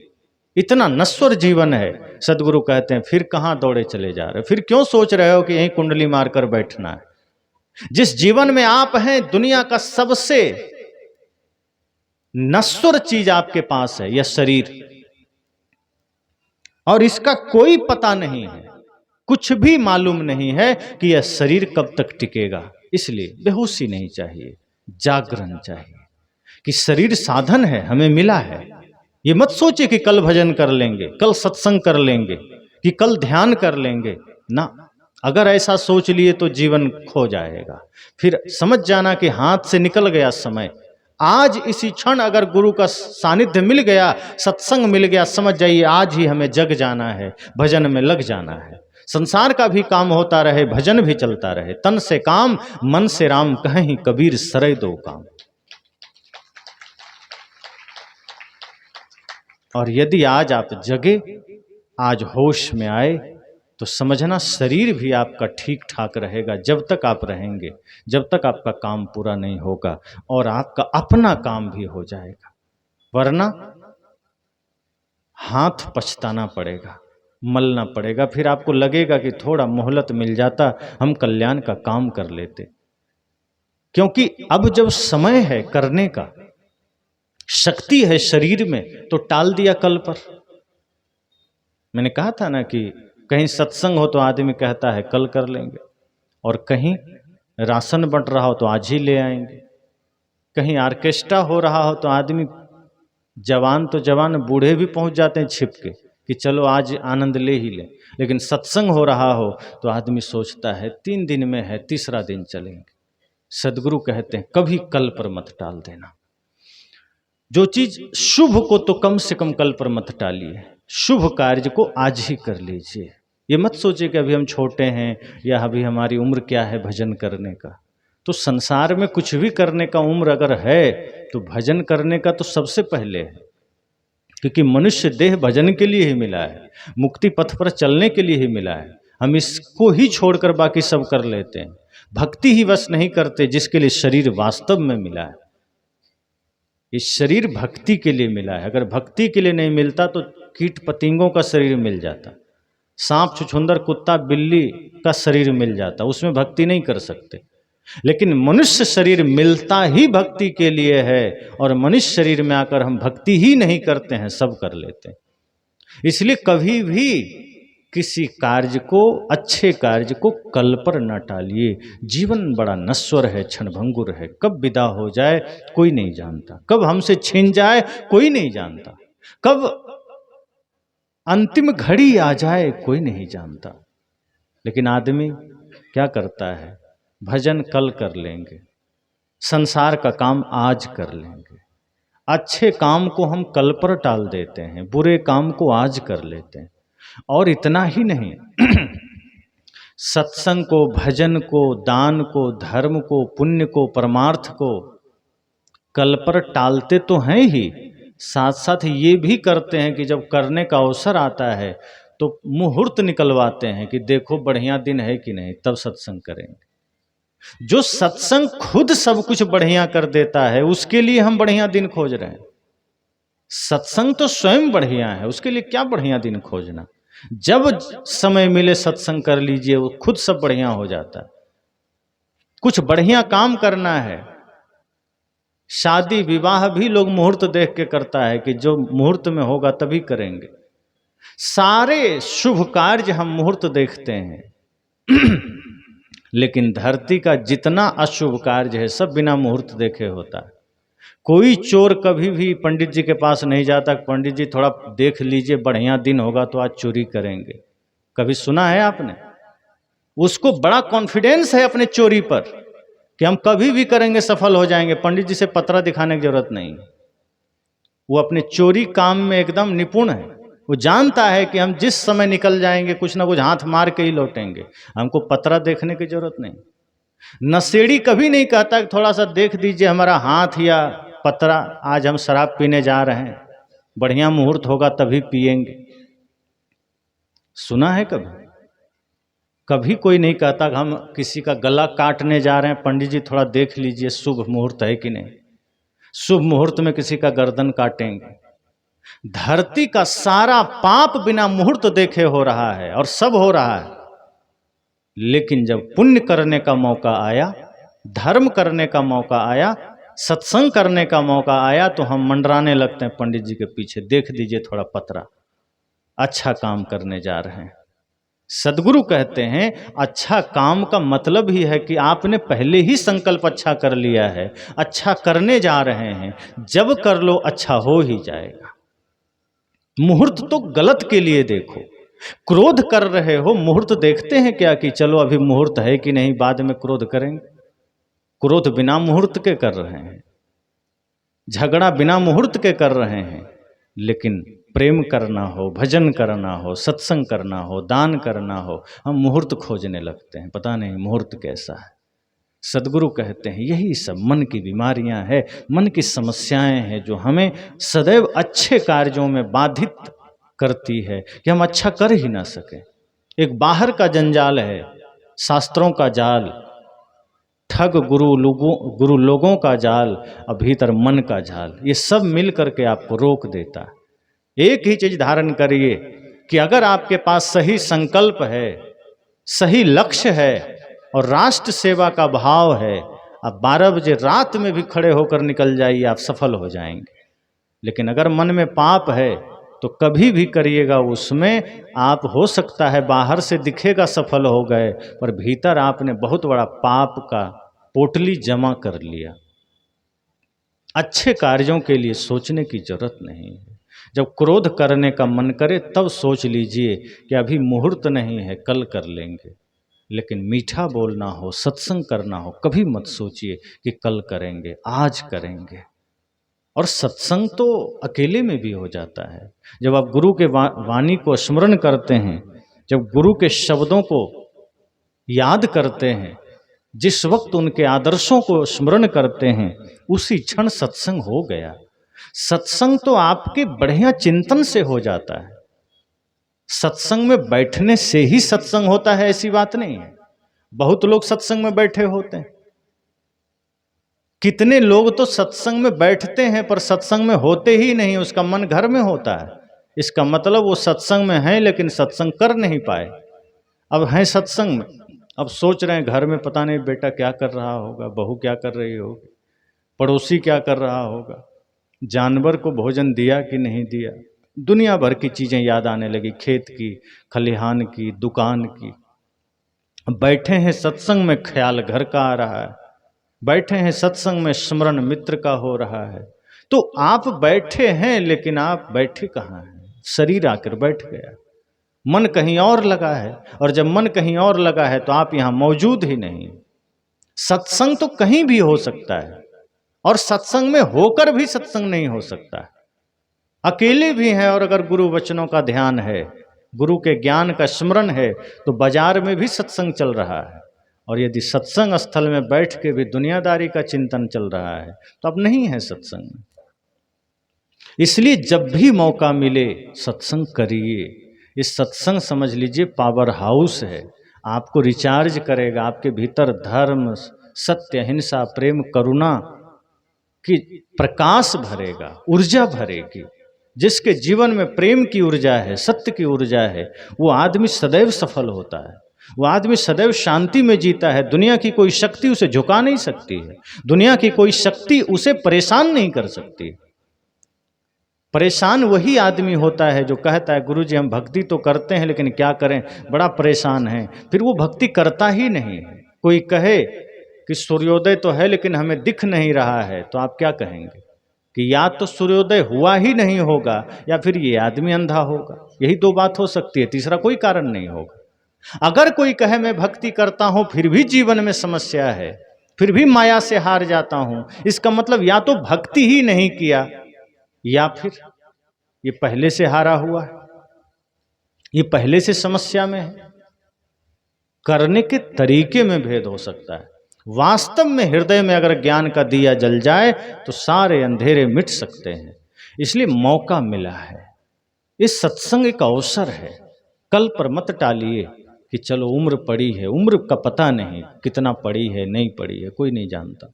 इतना नश्वर जीवन है। सदगुरु कहते हैं फिर कहां दौड़े चले जा रहे, फिर क्यों सोच रहे हो कि यहीं कुंडली मारकर बैठना है। जिस जीवन में आप हैं, दुनिया का सबसे नश्वर चीज आपके पास है, यह शरीर, और इसका कोई पता नहीं है, कुछ भी मालूम नहीं है कि यह शरीर कब तक टिकेगा। इसलिए बेहोशी नहीं चाहिए, जागरण चाहिए कि शरीर साधन है, हमें मिला है। ये मत सोचिए कि कल भजन कर लेंगे, कल सत्संग कर लेंगे, कि कल ध्यान कर लेंगे ना। अगर ऐसा सोच लिए तो जीवन खो जाएगा। फिर समझ जाना कि हाथ से निकल गया समय। आज इसी क्षण अगर गुरु का सानिध्य मिल गया, सत्संग मिल गया, समझ जाइए आज ही हमें जग जाना है, भजन में लग जाना है। संसार का भी काम होता रहे, भजन भी चलता रहे। तन से काम, मन से राम, कहीं कबीर सरय दो काम। और यदि आज आप जगे, आज होश में आए, तो समझना शरीर भी आपका ठीक ठाक रहेगा जब तक आप रहेंगे, जब तक आपका काम पूरा नहीं होगा, और आपका अपना काम भी हो जाएगा। वरना हाथ पछताना पड़ेगा। मलना पड़ेगा। फिर आपको लगेगा कि थोड़ा मोहलत मिल जाता, हम कल्याण का काम कर लेते। क्योंकि अब जब समय है करने का, शक्ति है शरीर में, तो टाल दिया कल पर। मैंने कहा था ना कि कहीं सत्संग हो तो आदमी कहता है कल कर लेंगे, और कहीं राशन बंट रहा हो तो आज ही ले आएंगे, कहीं ऑर्केस्ट्रा हो रहा हो तो आदमी, जवान तो जवान, बूढ़े भी पहुंच जाते हैं छिप के कि चलो आज आनंद ले ही लें। लेकिन सत्संग हो रहा हो तो आदमी सोचता है 3 दिन में है, तीसरा दिन चलेंगे। सदगुरु कहते हैं कभी कल पर मत टाल देना। जो चीज शुभ को तो कम से कम कल पर मत टालिए, शुभ कार्य को आज ही कर लीजिए। ये मत सोचिए कि अभी हम छोटे हैं या अभी हमारी उम्र क्या है भजन करने का। तो संसार में कुछ भी करने का उम्र अगर है तो भजन करने का तो सबसे पहले है, क्योंकि मनुष्य देह भजन के लिए ही मिला है, मुक्ति पथ पर चलने के लिए ही मिला है। हम इसको ही छोड़कर बाकी सब कर लेते हैं, भक्ति ही बस नहीं करते जिसके लिए शरीर वास्तव में मिला है। इस शरीर भक्ति के लिए मिला है, अगर भक्ति के लिए नहीं मिलता तो कीट पतिंगों का शरीर मिल जाता, सांप छुछुंदर कुत्ता बिल्ली का शरीर मिल जाता, उसमें भक्ति नहीं कर सकते। लेकिन मनुष्य शरीर मिलता ही भक्ति के लिए है, और मनुष्य शरीर में आकर हम भक्ति ही नहीं करते हैं, सब कर लेते हैं। इसलिए कभी भी किसी कार्य को, अच्छे कार्य को कल पर न टालिए। जीवन बड़ा नश्वर है, क्षणभंगुर है, कब विदा हो जाए कोई नहीं जानता, कब हमसे छिन जाए कोई नहीं जानता, कब अंतिम घड़ी आ जाए कोई नहीं जानता। लेकिन आदमी क्या करता है, भजन कल कर लेंगे, संसार का काम आज कर लेंगे। अच्छे काम को हम कल पर टाल देते हैं, बुरे काम को आज कर लेते हैं। और इतना ही नहीं, सत्संग को, भजन को, दान को, धर्म को, पुण्य को, परमार्थ को कल पर टालते तो हैं ही, साथ साथ ये भी करते हैं कि जब करने का अवसर आता है तो मुहूर्त निकलवाते हैं कि देखो बढ़िया दिन है कि नहीं, तब सत्संग करेंगे। जो सत्संग खुद सब कुछ बढ़िया कर देता है उसके लिए हम बढ़िया दिन खोज रहे हैं। सत्संग तो स्वयं बढ़िया है, उसके लिए क्या बढ़िया दिन खोजना। जब समय मिले सत्संग कर लीजिए, वो खुद सब बढ़िया हो जाता है। कुछ बढ़िया काम करना है, शादी विवाह भी लोग मुहूर्त देख के करता है कि जो मुहूर्त में होगा तभी करेंगे। सारे शुभ कार्य हम मुहूर्त देखते हैं लेकिन धरती का जितना अशुभ कार्य है सब बिना मुहूर्त देखे होता है। कोई चोर कभी भी पंडित जी के पास नहीं जाता, पंडित जी थोड़ा देख लीजिए बढ़िया दिन होगा तो आज चोरी करेंगे। कभी सुना है आपने? उसको बड़ा कॉन्फिडेंस है अपने चोरी पर कि हम कभी भी करेंगे, सफल हो जाएंगे, पंडित जी से पतरा दिखाने की जरूरत नहीं। वो अपने चोरी काम में एकदम निपुण है। वो जानता है कि हम जिस समय निकल जाएंगे कुछ ना कुछ हाथ मार के ही लौटेंगे, हमको पतरा देखने की जरूरत नहीं। नशेड़ी कभी नहीं कहता कि थोड़ा सा देख दीजिए हमारा हाथ या पतरा, आज हम शराब पीने जा रहे हैं, बढ़िया मुहूर्त होगा तभी पिएंगे। सुना है कभी? कभी कोई नहीं कहता कि हम किसी का गला काटने जा रहे हैं, पंडित जी थोड़ा देख लीजिए शुभ मुहूर्त है कि नहीं। शुभ मुहूर्त में किसी का गर्दन काटेंगे। धरती का सारा पाप बिना मुहूर्त देखे हो रहा है और सब हो रहा है। लेकिन जब पुण्य करने का मौका आया, धर्म करने का मौका आया, सत्संग करने का मौका आया तो हम मंडराने लगते हैं पंडित जी के पीछे, देख दीजिए थोड़ा पतरा, अच्छा काम करने जा रहे हैं। सदगुरु कहते हैं अच्छा काम का मतलब ही है कि आपने पहले ही संकल्प अच्छा कर लिया है, अच्छा करने जा रहे हैं, जब कर लो अच्छा हो ही जाएगा। मुहूर्त तो गलत के लिए देखो। क्रोध कर रहे हो, मुहूर्त देखते हैं क्या कि चलो अभी मुहूर्त है कि नहीं, बाद में क्रोध करेंगे। क्रोध बिना मुहूर्त के कर रहे हैं, झगड़ा बिना मुहूर्त के कर रहे हैं। लेकिन प्रेम करना हो, भजन करना हो, सत्संग करना हो, दान करना हो, हम मुहूर्त खोजने लगते हैं, पता नहीं मुहूर्त कैसा है। सदगुरु कहते हैं यही सब मन की बीमारियां हैं, मन की समस्याएं हैं जो हमें सदैव अच्छे कार्यों में बाधित करती है कि हम अच्छा कर ही ना सके। एक बाहर का जंजाल है, शास्त्रों का जाल, ठग गुरु लोगों का जाल, और भीतर मन का जाल, ये सब मिल करके आपको रोक देता है। एक ही चीज धारण करिए, कि अगर आपके पास सही संकल्प है, सही लक्ष्य है और राष्ट्र सेवा का भाव है, आप 12 बजे रात में भी खड़े होकर निकल जाइए, आप सफल हो जाएंगे। लेकिन अगर मन में पाप है तो कभी भी करिएगा, उसमें आप हो सकता है बाहर से दिखेगा सफल हो गए, पर भीतर आपने बहुत बड़ा पाप का पोटली जमा कर लिया। अच्छे कार्यों के लिए सोचने की जरूरत नहीं है। जब क्रोध करने का मन करे तब सोच लीजिए कि अभी मुहूर्त नहीं है, कल कर लेंगे। लेकिन मीठा बोलना हो, सत्संग करना हो, कभी मत सोचिए कि कल करेंगे, आज करेंगे। और सत्संग तो अकेले में भी हो जाता है। जब आप गुरु के वाणी को स्मरण करते हैं, जब गुरु के शब्दों को याद करते हैं, जिस वक्त उनके आदर्शों को स्मरण करते हैं, उसी क्षण सत्संग हो गया। सत्संग तो आपके बढ़िया चिंतन से हो जाता है। सत्संग में बैठने से ही सत्संग होता है ऐसी बात नहीं है। बहुत लोग सत्संग में बैठे होते हैं, कितने लोग तो सत्संग में बैठते हैं पर सत्संग में होते ही नहीं, उसका मन घर में होता है। इसका मतलब वो सत्संग में है लेकिन सत्संग कर नहीं पाए। अब हैं सत्संग में, अब सोच रहे हैं घर में पता नहीं बेटा क्या कर रहा होगा, बहू क्या कर रही होगी, पड़ोसी क्या कर रहा होगा, जानवर को भोजन दिया कि नहीं दिया। दुनिया भर की चीज़ें याद आने लगी, खेत की, खलिहान की, दुकान की। बैठे हैं सत्संग में, ख्याल घर का आ रहा है। बैठे हैं सत्संग में, स्मरण मित्र का हो रहा है। तो आप बैठे हैं लेकिन आप बैठे कहाँ हैं? शरीर आकर बैठ गया, मन कहीं और लगा है। और जब मन कहीं और लगा है तो आप यहां मौजूद ही नहीं। सत्संग तो कहीं भी हो सकता है और सत्संग में होकर भी सत्संग नहीं हो सकता है। अकेले भी हैं और अगर गुरु वचनों का ध्यान है, गुरु के ज्ञान का स्मरण है, तो बाजार में भी सत्संग चल रहा है। और यदि सत्संग स्थल में बैठ के भी दुनियादारी का चिंतन चल रहा है तो अब नहीं है सत्संग में। इसलिए जब भी मौका मिले सत्संग करिए। इस सत्संग समझ लीजिए पावर हाउस है, आपको रिचार्ज करेगा, आपके भीतर धर्म, सत्य, अहिंसा, प्रेम, करुणा की प्रकाश भरेगा, ऊर्जा भरेगी। जिसके जीवन में प्रेम की ऊर्जा है, सत्य की ऊर्जा है, वो आदमी सदैव सफल होता है, वो आदमी सदैव शांति में जीता है। दुनिया की कोई शक्ति उसे झुका नहीं सकती है, दुनिया की कोई शक्ति उसे परेशान नहीं कर सकती। परेशान वही आदमी होता है जो कहता है गुरुजी हम भक्ति तो करते हैं लेकिन क्या करें, बड़ा परेशान है, फिर वो भक्ति करता ही नहीं है। कोई कहे कि सूर्योदय तो है लेकिन हमें दिख नहीं रहा है, तो आप क्या कहेंगे कि या तो सूर्योदय हुआ ही नहीं होगा या फिर ये आदमी अंधा होगा। यही दो बात हो सकती है, तीसरा कोई कारण नहीं होगा। अगर कोई कहे मैं भक्ति करता हूं फिर भी जीवन में समस्या है, फिर भी माया से हार जाता हूं, इसका मतलब या तो भक्ति ही नहीं किया या फिर ये पहले से हारा हुआ है, ये पहले से समस्या में है। करने के तरीके में भेद हो सकता है। वास्तव में हृदय में अगर ज्ञान का दिया जल जाए तो सारे अंधेरे मिट सकते हैं। इसलिए मौका मिला है, इस सत्संग एक अवसर है। कल पर मत टालिए कि चलो उम्र पड़ी है, उम्र का पता नहीं कितना पड़ी है, नहीं पड़ी है, कोई नहीं जानता।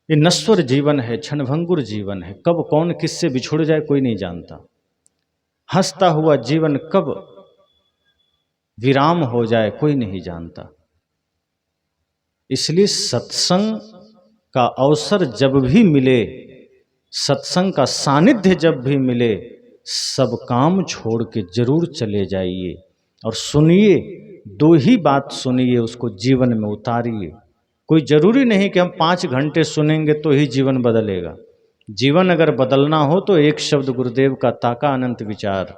ये नश्वर जीवन है, क्षणभंगुर जीवन है, कब कौन किससे बिछुड़ जाए कोई नहीं जानता। हंसता हुआ जीवन कब विराम हो जाए कोई नहीं जानता। इसलिए सत्संग का अवसर जब भी मिले, सत्संग का सानिध्य जब भी मिले, सब काम छोड़ के जरूर चले जाइए और सुनिए। दो ही बात सुनिए, उसको जीवन में उतारिए। कोई जरूरी नहीं कि हम 5 घंटे सुनेंगे तो ही जीवन बदलेगा। जीवन अगर बदलना हो तो एक शब्द गुरुदेव का ताका अनंत विचार,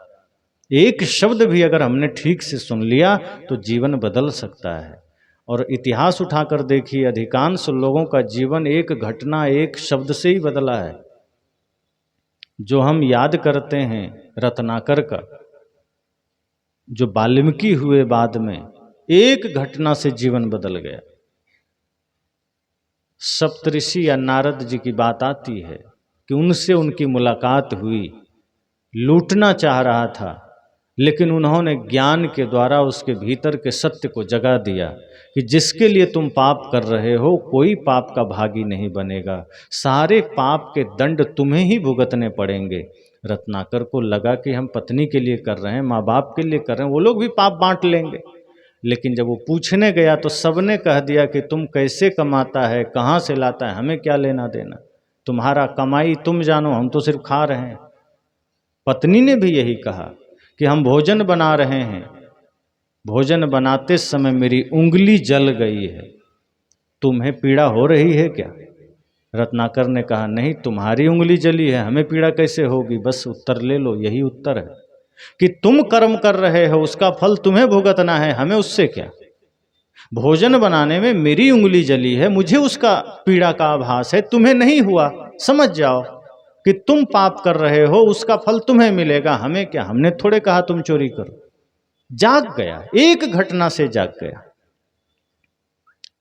एक शब्द भी अगर हमने ठीक से सुन लिया तो जीवन बदल सकता है। और इतिहास उठाकर देखिए, अधिकांश लोगों का जीवन एक घटना, एक शब्द से ही बदला है। जो हम याद करते हैं रत्नाकर का, जो वाल्मीकि हुए बाद में, एक घटना से जीवन बदल गया। सप्तऋषि या नारद जी की बात आती है कि उनसे उनकी मुलाकात हुई, लूटना चाह रहा था लेकिन उन्होंने ज्ञान के द्वारा उसके भीतर के सत्य को जगा दिया कि जिसके लिए तुम पाप कर रहे हो कोई पाप का भागी नहीं बनेगा, सारे पाप के दंड तुम्हें ही भुगतने पड़ेंगे। रत्नाकर को लगा कि हम पत्नी के लिए कर रहे हैं, माँ बाप के लिए कर रहे हैं, वो लोग भी पाप बांट लेंगे। लेकिन जब वो पूछने गया तो सबने कह दिया कि तुम कैसे कमाता है, कहाँ से लाता है, हमें क्या लेना देना, तुम्हारा कमाई तुम जानो, हम तो सिर्फ खा रहे हैं। पत्नी ने भी यही कहा कि हम भोजन बना रहे हैं, भोजन बनाते समय मेरी उंगली जल गई है, तुम्हें पीड़ा हो रही है क्या? रत्नाकर ने कहा नहीं, तुम्हारी उंगली जली है, हमें पीड़ा कैसे होगी, बस उत्तर ले लो, यही उत्तर है कि तुम कर्म कर रहे हो, उसका फल तुम्हें भुगतना है, हमें उससे क्या। भोजन बनाने में मेरी उंगली जली है, मुझे उसका पीड़ा का आभास है, तुम्हें नहीं हुआ, समझ जाओ कि तुम पाप कर रहे हो, उसका फल तुम्हें मिलेगा, हमें क्या, हमने थोड़े कहा तुम चोरी करो। जाग गया, एक घटना से जाग गया।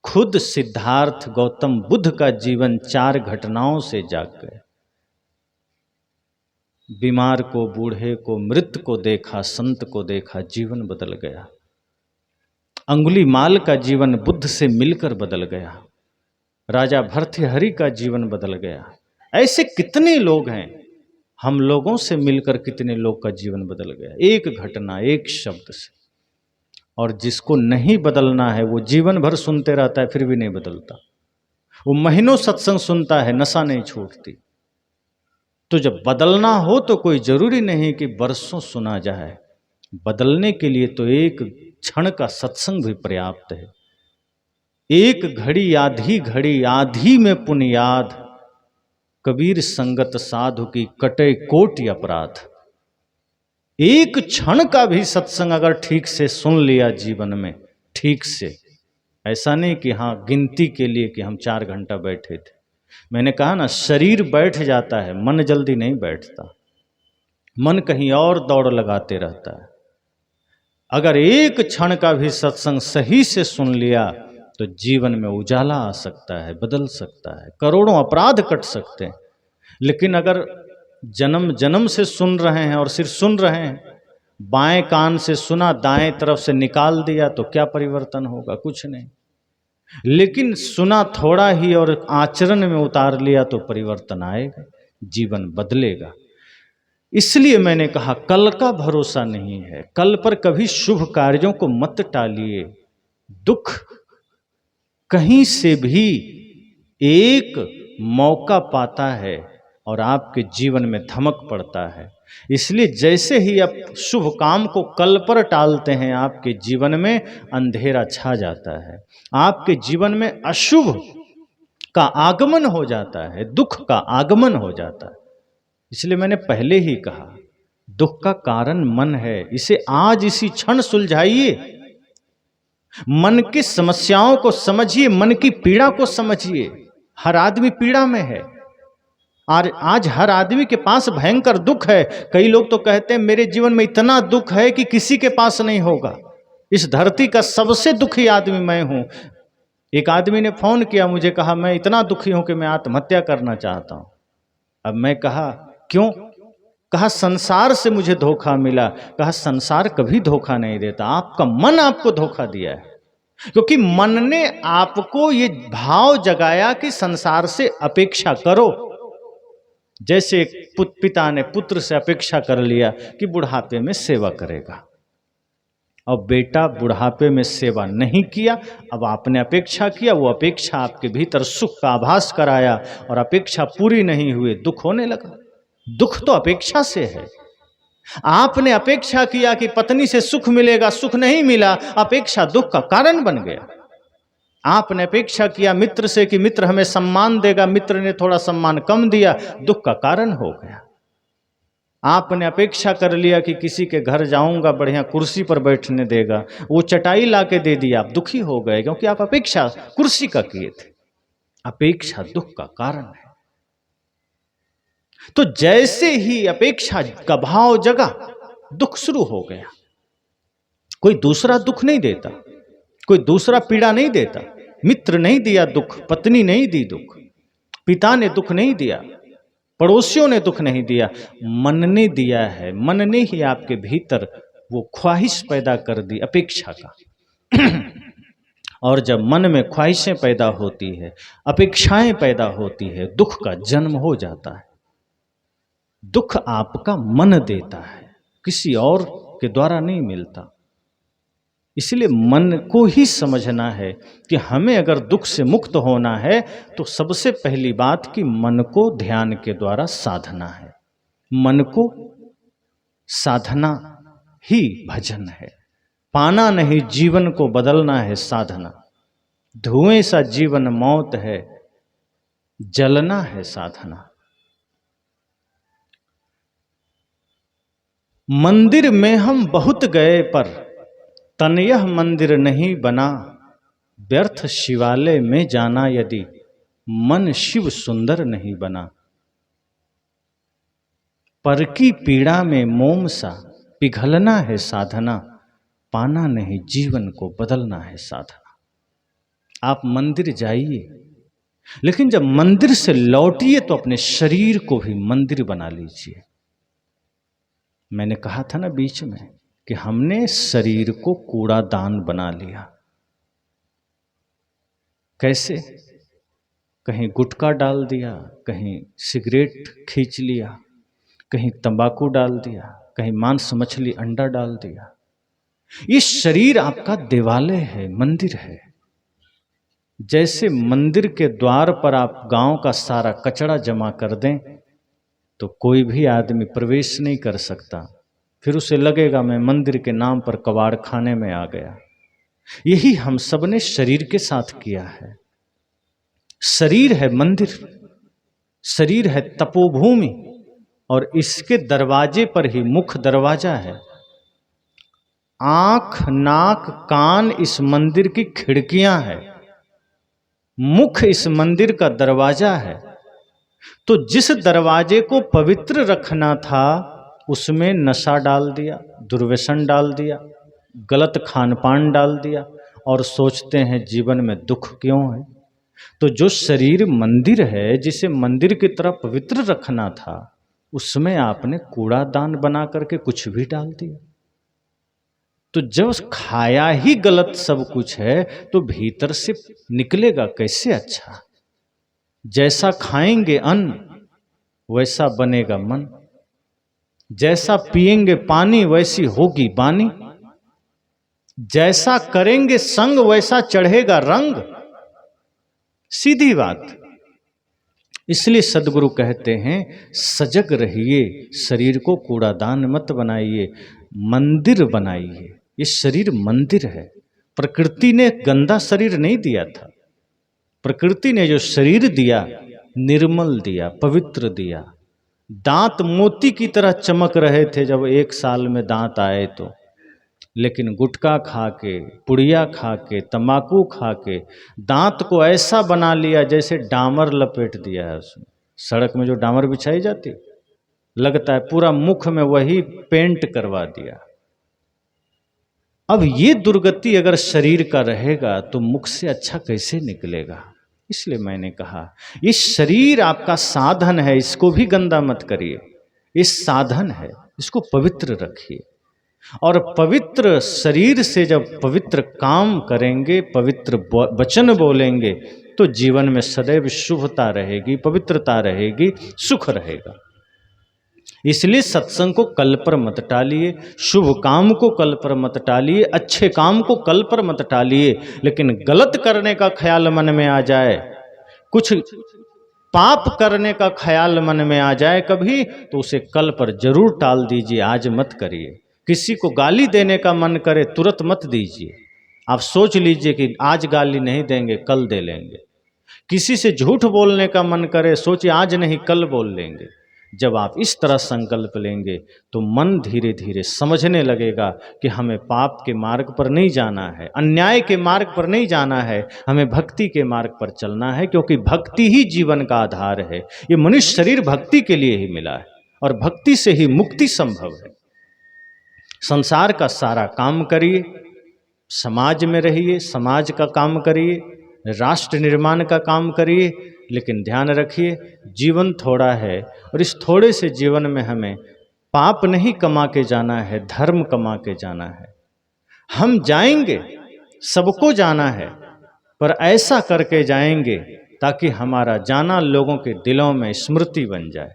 खुद सिद्धार्थ गौतम बुद्ध का जीवन 4 घटनाओं से जाग गया। बीमार को, बूढ़े को, मृत को देखा, संत को देखा, जीवन बदल गया। अंगुलीमाल का जीवन बुद्ध से मिलकर बदल गया। राजा भर्तृहरि का जीवन बदल गया। ऐसे कितने लोग हैं, हम लोगों से मिलकर कितने लोग का जीवन बदल गया, एक घटना, एक शब्द से। और जिसको नहीं बदलना है वो जीवन भर सुनते रहता है, फिर भी नहीं बदलता। वो महीनों सत्संग सुनता है, नशा नहीं छूटती। तो जब बदलना हो तो कोई जरूरी नहीं कि बरसों सुना जाए, बदलने के लिए तो एक क्षण का सत्संग भी पर्याप्त है। एक घड़ी आधी घड़ी, आधी में पुण्य याद, कबीर संगत साधु की कटे कोटि अपराध। एक क्षण का भी सत्संग अगर ठीक से सुन लिया जीवन में, ठीक से, ऐसा नहीं कि हाँ गिनती के लिए कि हम 4 घंटा बैठे थे। मैंने कहा ना, शरीर बैठ जाता है, मन जल्दी नहीं बैठता, मन कहीं और दौड़ लगाते रहता है। अगर एक क्षण का भी सत्संग सही से सुन लिया तो जीवन में उजाला आ सकता है, बदल सकता है, करोड़ों अपराध कट सकते हैं। लेकिन अगर जन्म जन्म से सुन रहे हैं और सिर्फ सुन रहे हैं, बाएं कान से सुना, दाएं तरफ से निकाल दिया, तो क्या परिवर्तन होगा? कुछ नहीं। लेकिन सुना थोड़ा ही और आचरण में उतार लिया तो परिवर्तन आएगा, जीवन बदलेगा। इसलिए मैंने कहा कल का भरोसा नहीं है, कल पर कभी शुभ कार्यों को मत टालिए। दुख कहीं से भी एक मौका पाता है और आपके जीवन में धमक पड़ता है। इसलिए जैसे ही आप शुभ काम को कल पर टालते हैं, आपके जीवन में अंधेरा छा जाता है, आपके जीवन में अशुभ का आगमन हो जाता है, दुख का आगमन हो जाता है। इसलिए मैंने पहले ही कहा, दुख का कारण मन है, इसे आज इसी क्षण सुलझाइए। मन की समस्याओं को समझिए, मन की पीड़ा को समझिए। हर आदमी पीड़ा में है और आज हर आदमी के पास भयंकर दुख है। कई लोग तो कहते हैं मेरे जीवन में इतना दुख है कि किसी के पास नहीं होगा, इस धरती का सबसे दुखी आदमी मैं हूं। एक आदमी ने फोन किया मुझे, कहा मैं इतना दुखी हूं कि मैं आत्महत्या करना चाहता हूं। अब मैं कहा क्यों? कहा संसार से मुझे धोखा मिला। कहा संसार कभी धोखा नहीं देता, आपका मन आपको धोखा दिया है, क्योंकि मन ने आपको ये भाव जगाया कि संसार से अपेक्षा करो। जैसे पिता ने पुत्र से अपेक्षा कर लिया कि बुढ़ापे में सेवा करेगा, अब बेटा बुढ़ापे में सेवा नहीं किया, अब आपने अपेक्षा किया, वो अपेक्षा आपके भीतर सुख का आभास कराया और अपेक्षा पूरी नहीं हुई, दुख होने लगा। दुख तो अपेक्षा से है। आपने अपेक्षा किया कि पत्नी से सुख मिलेगा, सुख नहीं मिला, अपेक्षा दुख का कारण बन गया। आपने अपेक्षा किया मित्र से कि मित्र हमें सम्मान देगा, मित्र ने थोड़ा सम्मान कम दिया, दुख का कारण हो गया। आपने अपेक्षा कर लिया कि किसी के घर जाऊंगा, बढ़िया कुर्सी पर बैठने देगा, वो चटाई ला के दे दिया, आप दुखी हो गए, क्योंकि आप अपेक्षा कुर्सी का किए थे। अपेक्षा दुख का कारण है। तो जैसे ही अपेक्षा का भाव जगा, दुख शुरू हो गया। कोई दूसरा दुख नहीं देता, कोई दूसरा पीड़ा नहीं देता। मित्र नहीं दिया दुख, पत्नी नहीं दी दुख, पिता ने दुख नहीं दिया, पड़ोसियों ने दुख नहीं दिया, मन ने दिया है। मन ने ही आपके भीतर वो ख्वाहिश पैदा कर दी अपेक्षा का। और जब मन में ख्वाहिशें पैदा होती है, अपेक्षाएं पैदा होती है, दुख का जन्म हो जाता है। दुख आपका मन देता है, किसी और के द्वारा नहीं मिलता। इसलिए मन को ही समझना है कि हमें अगर दुख से मुक्त होना है तो सबसे पहली बात कि मन को ध्यान के द्वारा साधना है। मन को साधना ही भजन है। पाना नहीं, जीवन को बदलना है साधना। धुएं सा जीवन मौत है, जलना है साधना। मंदिर में हम बहुत गए पर तन यह मंदिर नहीं बना, व्यर्थ शिवालय में जाना यदि मन शिव सुंदर नहीं बना। पर की पीड़ा में मोम सा पिघलना है साधना, पाना नहीं जीवन को बदलना है साधना। आप मंदिर जाइए, लेकिन जब मंदिर से लौटिए तो अपने शरीर को भी मंदिर बना लीजिए। मैंने कहा था ना बीच में कि हमने शरीर को कूड़ादान बना लिया। कैसे? कहीं गुटखा डाल दिया, कहीं सिगरेट खींच लिया, कहीं तंबाकू डाल दिया, कहीं मांस मछली अंडा डाल दिया। ये शरीर आपका देवालय है, मंदिर है। जैसे मंदिर के द्वार पर आप गांव का सारा कचरा जमा कर दें तो कोई भी आदमी प्रवेश नहीं कर सकता, फिर उसे लगेगा मैं मंदिर के नाम पर कबाड़ खाने में आ गया। यही हम सब ने शरीर के साथ किया है। शरीर है मंदिर, शरीर है तपोभूमि, और इसके दरवाजे पर ही मुख्य दरवाजा है। आंख, नाक, कान इस मंदिर की खिड़कियां हैं, मुख्य इस मंदिर का दरवाजा है। तो जिस दरवाजे को पवित्र रखना था उसमें नशा डाल दिया, दुर्व्यसन डाल दिया, गलत खान पान डाल दिया, और सोचते हैं जीवन में दुख क्यों है। तो जो शरीर मंदिर है, जिसे मंदिर की तरह पवित्र रखना था, उसमें आपने कूड़ादान बना करके कुछ भी डाल दिया। तो जब खाया ही गलत सब कुछ है तो भीतर से निकलेगा कैसे अच्छा। जैसा खाएंगे अन्न वैसा बनेगा मन, जैसा पिएंगे पानी वैसी होगी वाणी, जैसा करेंगे संग वैसा चढ़ेगा रंग। सीधी बात। इसलिए सदगुरु कहते हैं सजग रहिए, शरीर को कूड़ादान मत बनाइए, मंदिर बनाइए। ये शरीर मंदिर है। प्रकृति ने गंदा शरीर नहीं दिया था। प्रकृति ने जो शरीर दिया निर्मल दिया, पवित्र दिया। दांत मोती की तरह चमक रहे थे जब 1 साल में दांत आए तो, लेकिन गुटखा खा के, पुड़िया खा के, तम्बाकू खा के दांत को ऐसा बना लिया जैसे डामर लपेट दिया है उसमें। सड़क में जो डामर बिछाई जाती लगता है पूरा मुख में वही पेंट करवा दिया। अब ये दुर्गति अगर शरीर का रहेगा तो मुख से अच्छा कैसे निकलेगा। इसलिए मैंने कहा ये शरीर आपका साधन है, इसको भी गंदा मत करिए। ये साधन है, इसको पवित्र रखिए। और पवित्र शरीर से जब पवित्र काम करेंगे, पवित्र वचन बोलेंगे तो जीवन में सदैव शुभता रहेगी, पवित्रता रहेगी, सुख रहेगा। इसलिए सत्संग को कल पर मत टालिए, शुभ काम को कल पर मत टालिए, अच्छे काम को कल पर मत टालिए। लेकिन गलत करने का ख्याल मन में आ जाए, कुछ पाप करने का ख्याल मन में आ जाए कभी, तो उसे कल पर जरूर टाल दीजिए, आज मत करिए। किसी को गाली देने का मन करे तुरंत मत दीजिए, आप सोच लीजिए कि आज गाली नहीं देंगे कल दे लेंगे। किसी से झूठ बोलने का मन करे सोचिए आज नहीं कल बोल लेंगे। जब आप इस तरह संकल्प लेंगे तो मन धीरे धीरे समझने लगेगा कि हमें पाप के मार्ग पर नहीं जाना है, अन्याय के मार्ग पर नहीं जाना है, हमें भक्ति के मार्ग पर चलना है। क्योंकि भक्ति ही जीवन का आधार है। ये मनुष्य शरीर भक्ति के लिए ही मिला है और भक्ति से ही मुक्ति संभव है। संसार का सारा काम करिए, समाज में रहिए, समाज का काम करिए, राष्ट्र निर्माण का काम करिए, लेकिन ध्यान रखिए जीवन थोड़ा है और इस थोड़े से जीवन में हमें पाप नहीं कमा के जाना है, धर्म कमा के जाना है। हम जाएंगे, सबको जाना है, पर ऐसा करके जाएंगे ताकि हमारा जाना लोगों के दिलों में स्मृति बन जाए।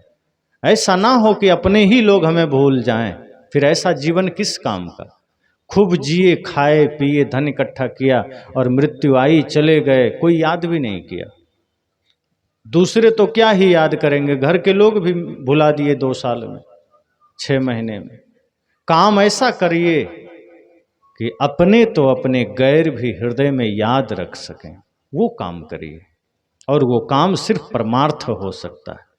ऐसा ना हो कि अपने ही लोग हमें भूल जाएं, फिर ऐसा जीवन किस काम का। खूब जिए, खाए पिए, धन इकट्ठा किया और मृत्यु आई, चले गए, कोई याद भी नहीं किया। दूसरे तो क्या ही याद करेंगे, घर के लोग भी भुला दिए 2 साल में, 6 महीने में। काम ऐसा करिए कि अपने तो अपने गैर भी हृदय में याद रख सकें, वो काम करिए। और वो काम सिर्फ परमार्थ हो सकता है।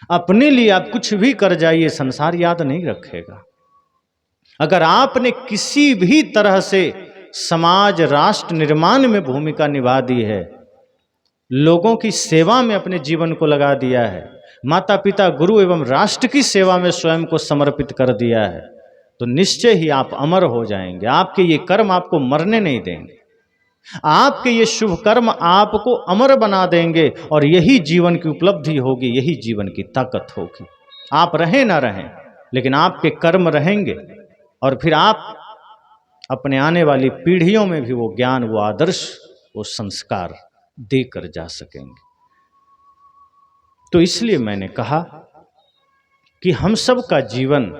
अपने लिए आप कुछ भी कर जाइए, संसार याद नहीं रखेगा। अगर आपने किसी भी तरह से समाज राष्ट्र निर्माण में भूमिका निभा दी है, लोगों की सेवा में अपने जीवन को लगा दिया है, माता पिता गुरु एवं राष्ट्र की सेवा में स्वयं को समर्पित कर दिया है, तो निश्चय ही आप अमर हो जाएंगे। आपके ये कर्म आपको मरने नहीं देंगे, आपके ये शुभ कर्म आपको अमर बना देंगे। और यही जीवन की उपलब्धि होगी, यही जीवन की ताकत होगी। आप रहें ना रहें, लेकिन आपके कर्म रहेंगे, और फिर आप अपने आने वाली पीढ़ियों में भी वो ज्ञान, वो आदर्श, वो संस्कार देकर जा सकेंगे। तो इसलिए मैंने कहा कि हम सब का जीवन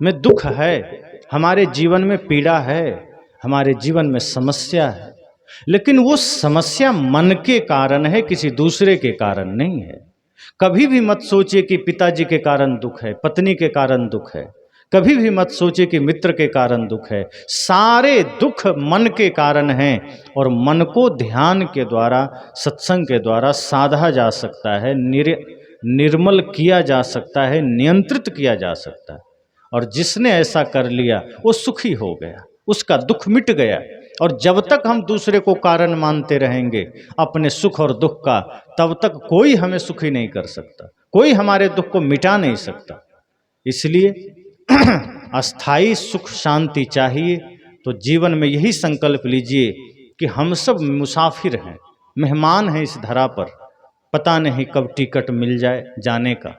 में दुख है, हमारे जीवन में पीड़ा है, हमारे जीवन में समस्या है, लेकिन वो समस्या मन के कारण है, किसी दूसरे के कारण नहीं है। कभी भी मत सोचिए कि पिताजी के कारण दुख है, पत्नी के कारण दुख है, कभी भी मत सोचिए कि मित्र के कारण दुख है। सारे दुख मन के कारण हैं, और मन को ध्यान के द्वारा, सत्संग के द्वारा साधा जा सकता है, निर्मल किया जा सकता है, नियंत्रित किया जा सकता है। और जिसने ऐसा कर लिया वो सुखी हो गया, उसका दुख मिट गया। और जब तक हम दूसरे को कारण मानते रहेंगे अपने सुख और दुख का, तब तक कोई हमें सुखी नहीं कर सकता, कोई हमारे दुख को मिटा नहीं सकता। इसलिए अस्थाई सुख शांति चाहिए तो जीवन में यही संकल्प लीजिए कि हम सब मुसाफिर हैं, मेहमान हैं इस धरा पर, पता नहीं कब टिकट मिल जाए जाने का।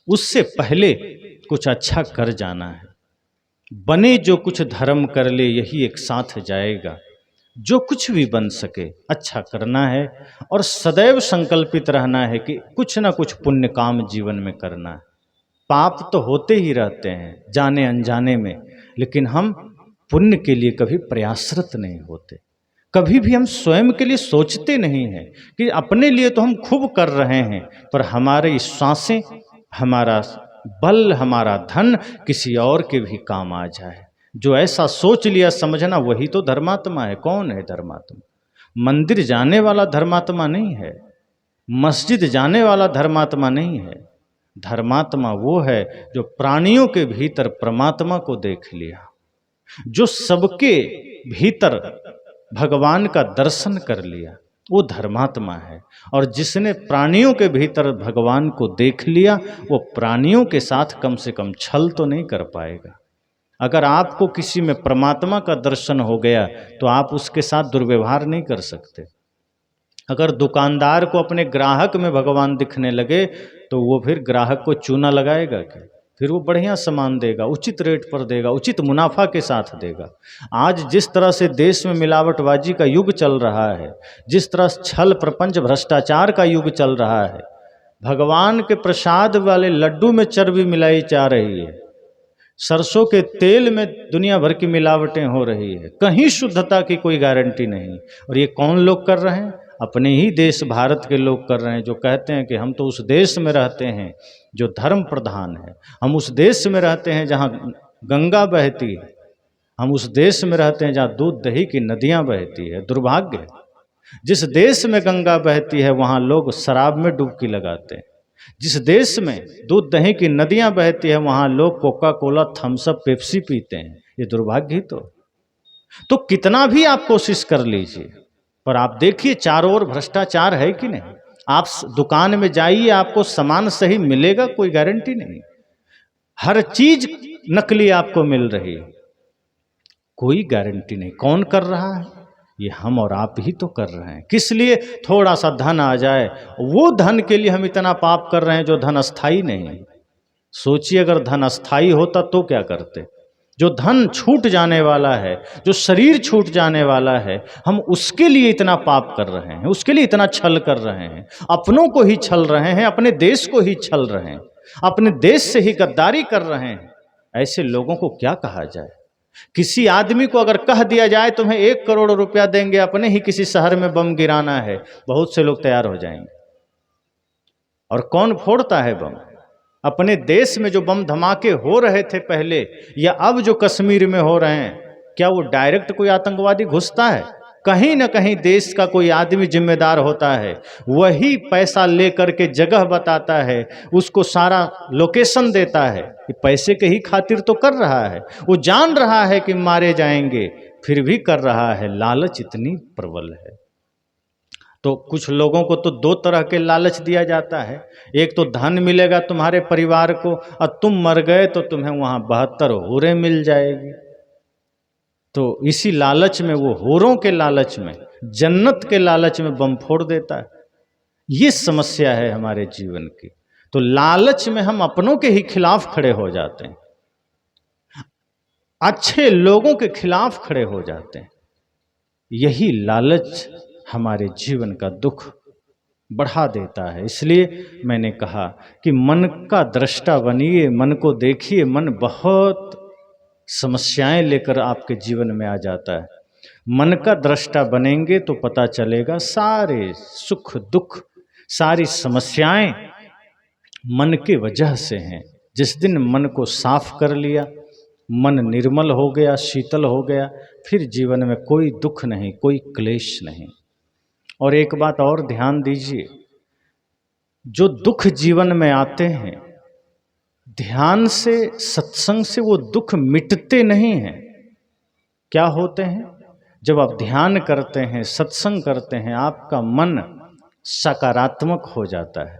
उससे पहले कुछ अच्छा कर जाना है। बने जो कुछ धर्म कर ले, यही एक साथ जाएगा। जो कुछ भी बन सके अच्छा करना है, और सदैव संकल्पित रहना है कि कुछ ना कुछ पुण्य काम जीवन में करना है। पाप तो होते ही रहते हैं जाने अनजाने में, लेकिन हम पुण्य के लिए कभी प्रयासरत नहीं होते। कभी भी हम स्वयं के लिए सोचते नहीं हैं कि अपने लिए तो हम खूब कर रहे हैं, पर हमारी सांसें, हमारा बल, हमारा धन किसी और के भी काम आ जाए। जो ऐसा सोच लिया, समझना वही तो धर्मात्मा है। कौन है धर्मात्मा? मंदिर जाने वाला धर्मात्मा नहीं है, मस्जिद जाने वाला धर्मात्मा नहीं है। धर्मात्मा वो है जो प्राणियों के भीतर परमात्मा को देख लिया, जो सबके भीतर भगवान का दर्शन कर लिया, वो धर्मात्मा है। और जिसने प्राणियों के भीतर भगवान को देख लिया, वो प्राणियों के साथ कम से कम छल तो नहीं कर पाएगा। अगर आपको किसी में परमात्मा का दर्शन हो गया तो आप उसके साथ दुर्व्यवहार नहीं कर सकते। अगर दुकानदार को अपने ग्राहक में भगवान दिखने लगे तो वो फिर ग्राहक को चूना लगाएगा क्या? फिर वो बढ़िया सामान देगा, उचित रेट पर देगा, उचित मुनाफा के साथ देगा। आज जिस तरह से देश में मिलावटबाजी का युग चल रहा है, जिस तरह छल प्रपंच भ्रष्टाचार का युग चल रहा है, भगवान के प्रसाद वाले लड्डू में चर्बी मिलाई जा रही है, सरसों के तेल में दुनिया भर की मिलावटें हो रही है, कहीं शुद्धता की कोई गारंटी नहीं। और ये कौन लोग कर रहे हैं? अपने ही देश भारत के लोग कर रहे हैं, जो कहते हैं कि हम तो उस देश में रहते हैं जो धर्म प्रधान है, हम उस देश में रहते हैं जहाँ गंगा बहती है, हम उस देश में रहते हैं जहाँ दूध दही की नदियाँ बहती है। दुर्भाग्य है, जिस देश में गंगा बहती है वहाँ लोग शराब में डुबकी लगाते हैं। जिस देश में दूध दही की नदियाँ बहती है वहाँ लोग Coca Cola, Thums Up, Pepsi पीते हैं। ये दुर्भाग्य ही तो कितना भी आप कोशिश कर लीजिए, पर आप देखिए चारों ओर भ्रष्टाचार है कि नहीं। आप दुकान में जाइए, आपको सामान सही मिलेगा, कोई गारंटी नहीं। हर चीज नकली आपको मिल रही है, कोई गारंटी नहीं। कौन कर रहा है? ये हम और आप ही तो कर रहे हैं। किस लिए? थोड़ा सा धन आ जाए, वो धन के लिए हम इतना पाप कर रहे हैं जो धन अस्थाई नहीं है। सोचिए अगर धन अस्थाई होता तो क्या करते। जो धन छूट जाने वाला है, जो शरीर छूट जाने वाला है, हम उसके लिए इतना पाप कर रहे हैं, उसके लिए इतना छल कर रहे हैं, अपनों को ही छल रहे हैं, अपने देश को ही छल रहे हैं। अपने देश से ही गद्दारी कर रहे हैं, ऐसे लोगों को क्या कहा जाए। किसी आदमी को अगर कह दिया जाए तुम्हें 1 करोड़ रुपया देंगे, अपने ही किसी शहर में बम गिराना है, बहुत से लोग तैयार हो जाएंगे। और कौन फोड़ता है बम? अपने देश में जो बम धमाके हो रहे थे पहले, या अब जो कश्मीर में हो रहे हैं, क्या वो डायरेक्ट कोई आतंकवादी घुसता है? कहीं ना कहीं देश का कोई आदमी जिम्मेदार होता है, वही पैसा लेकर के जगह बताता है, उसको सारा लोकेशन देता है कि पैसे के ही खातिर तो कर रहा है, वो जान रहा है कि मारे जाएंगे, फिर भी कर रहा है। लालच इतनी प्रबल है। तो कुछ लोगों को तो 2 तरह के लालच दिया जाता है। एक तो धन मिलेगा तुम्हारे परिवार को, और तुम मर गए तो तुम्हें वहां 72 हूरें मिल जाएगी। तो इसी लालच में, वो हूरों के लालच में, जन्नत के लालच में बम फोड़ देता है। ये समस्या है हमारे जीवन की। तो लालच में हम अपनों के ही खिलाफ खड़े हो जाते हैं, अच्छे लोगों के खिलाफ खड़े हो जाते हैं। यही लालच हमारे जीवन का दुख बढ़ा देता है। इसलिए मैंने कहा कि मन का दृष्टा बनिए, मन को देखिए। मन बहुत समस्याएं लेकर आपके जीवन में आ जाता है। मन का दृष्टा बनेंगे तो पता चलेगा सारे सुख दुख, सारी समस्याएं मन के वजह से हैं। जिस दिन मन को साफ कर लिया, मन निर्मल हो गया, शीतल हो गया, फिर जीवन में कोई दुख नहीं, कोई क्लेश नहीं। और एक बात और ध्यान दीजिए, जो दुख जीवन में आते हैं, ध्यान से, सत्संग से वो दुख मिटते नहीं हैं। क्या होते हैं? जब आप ध्यान करते हैं, सत्संग करते हैं, आपका मन सकारात्मक हो जाता है,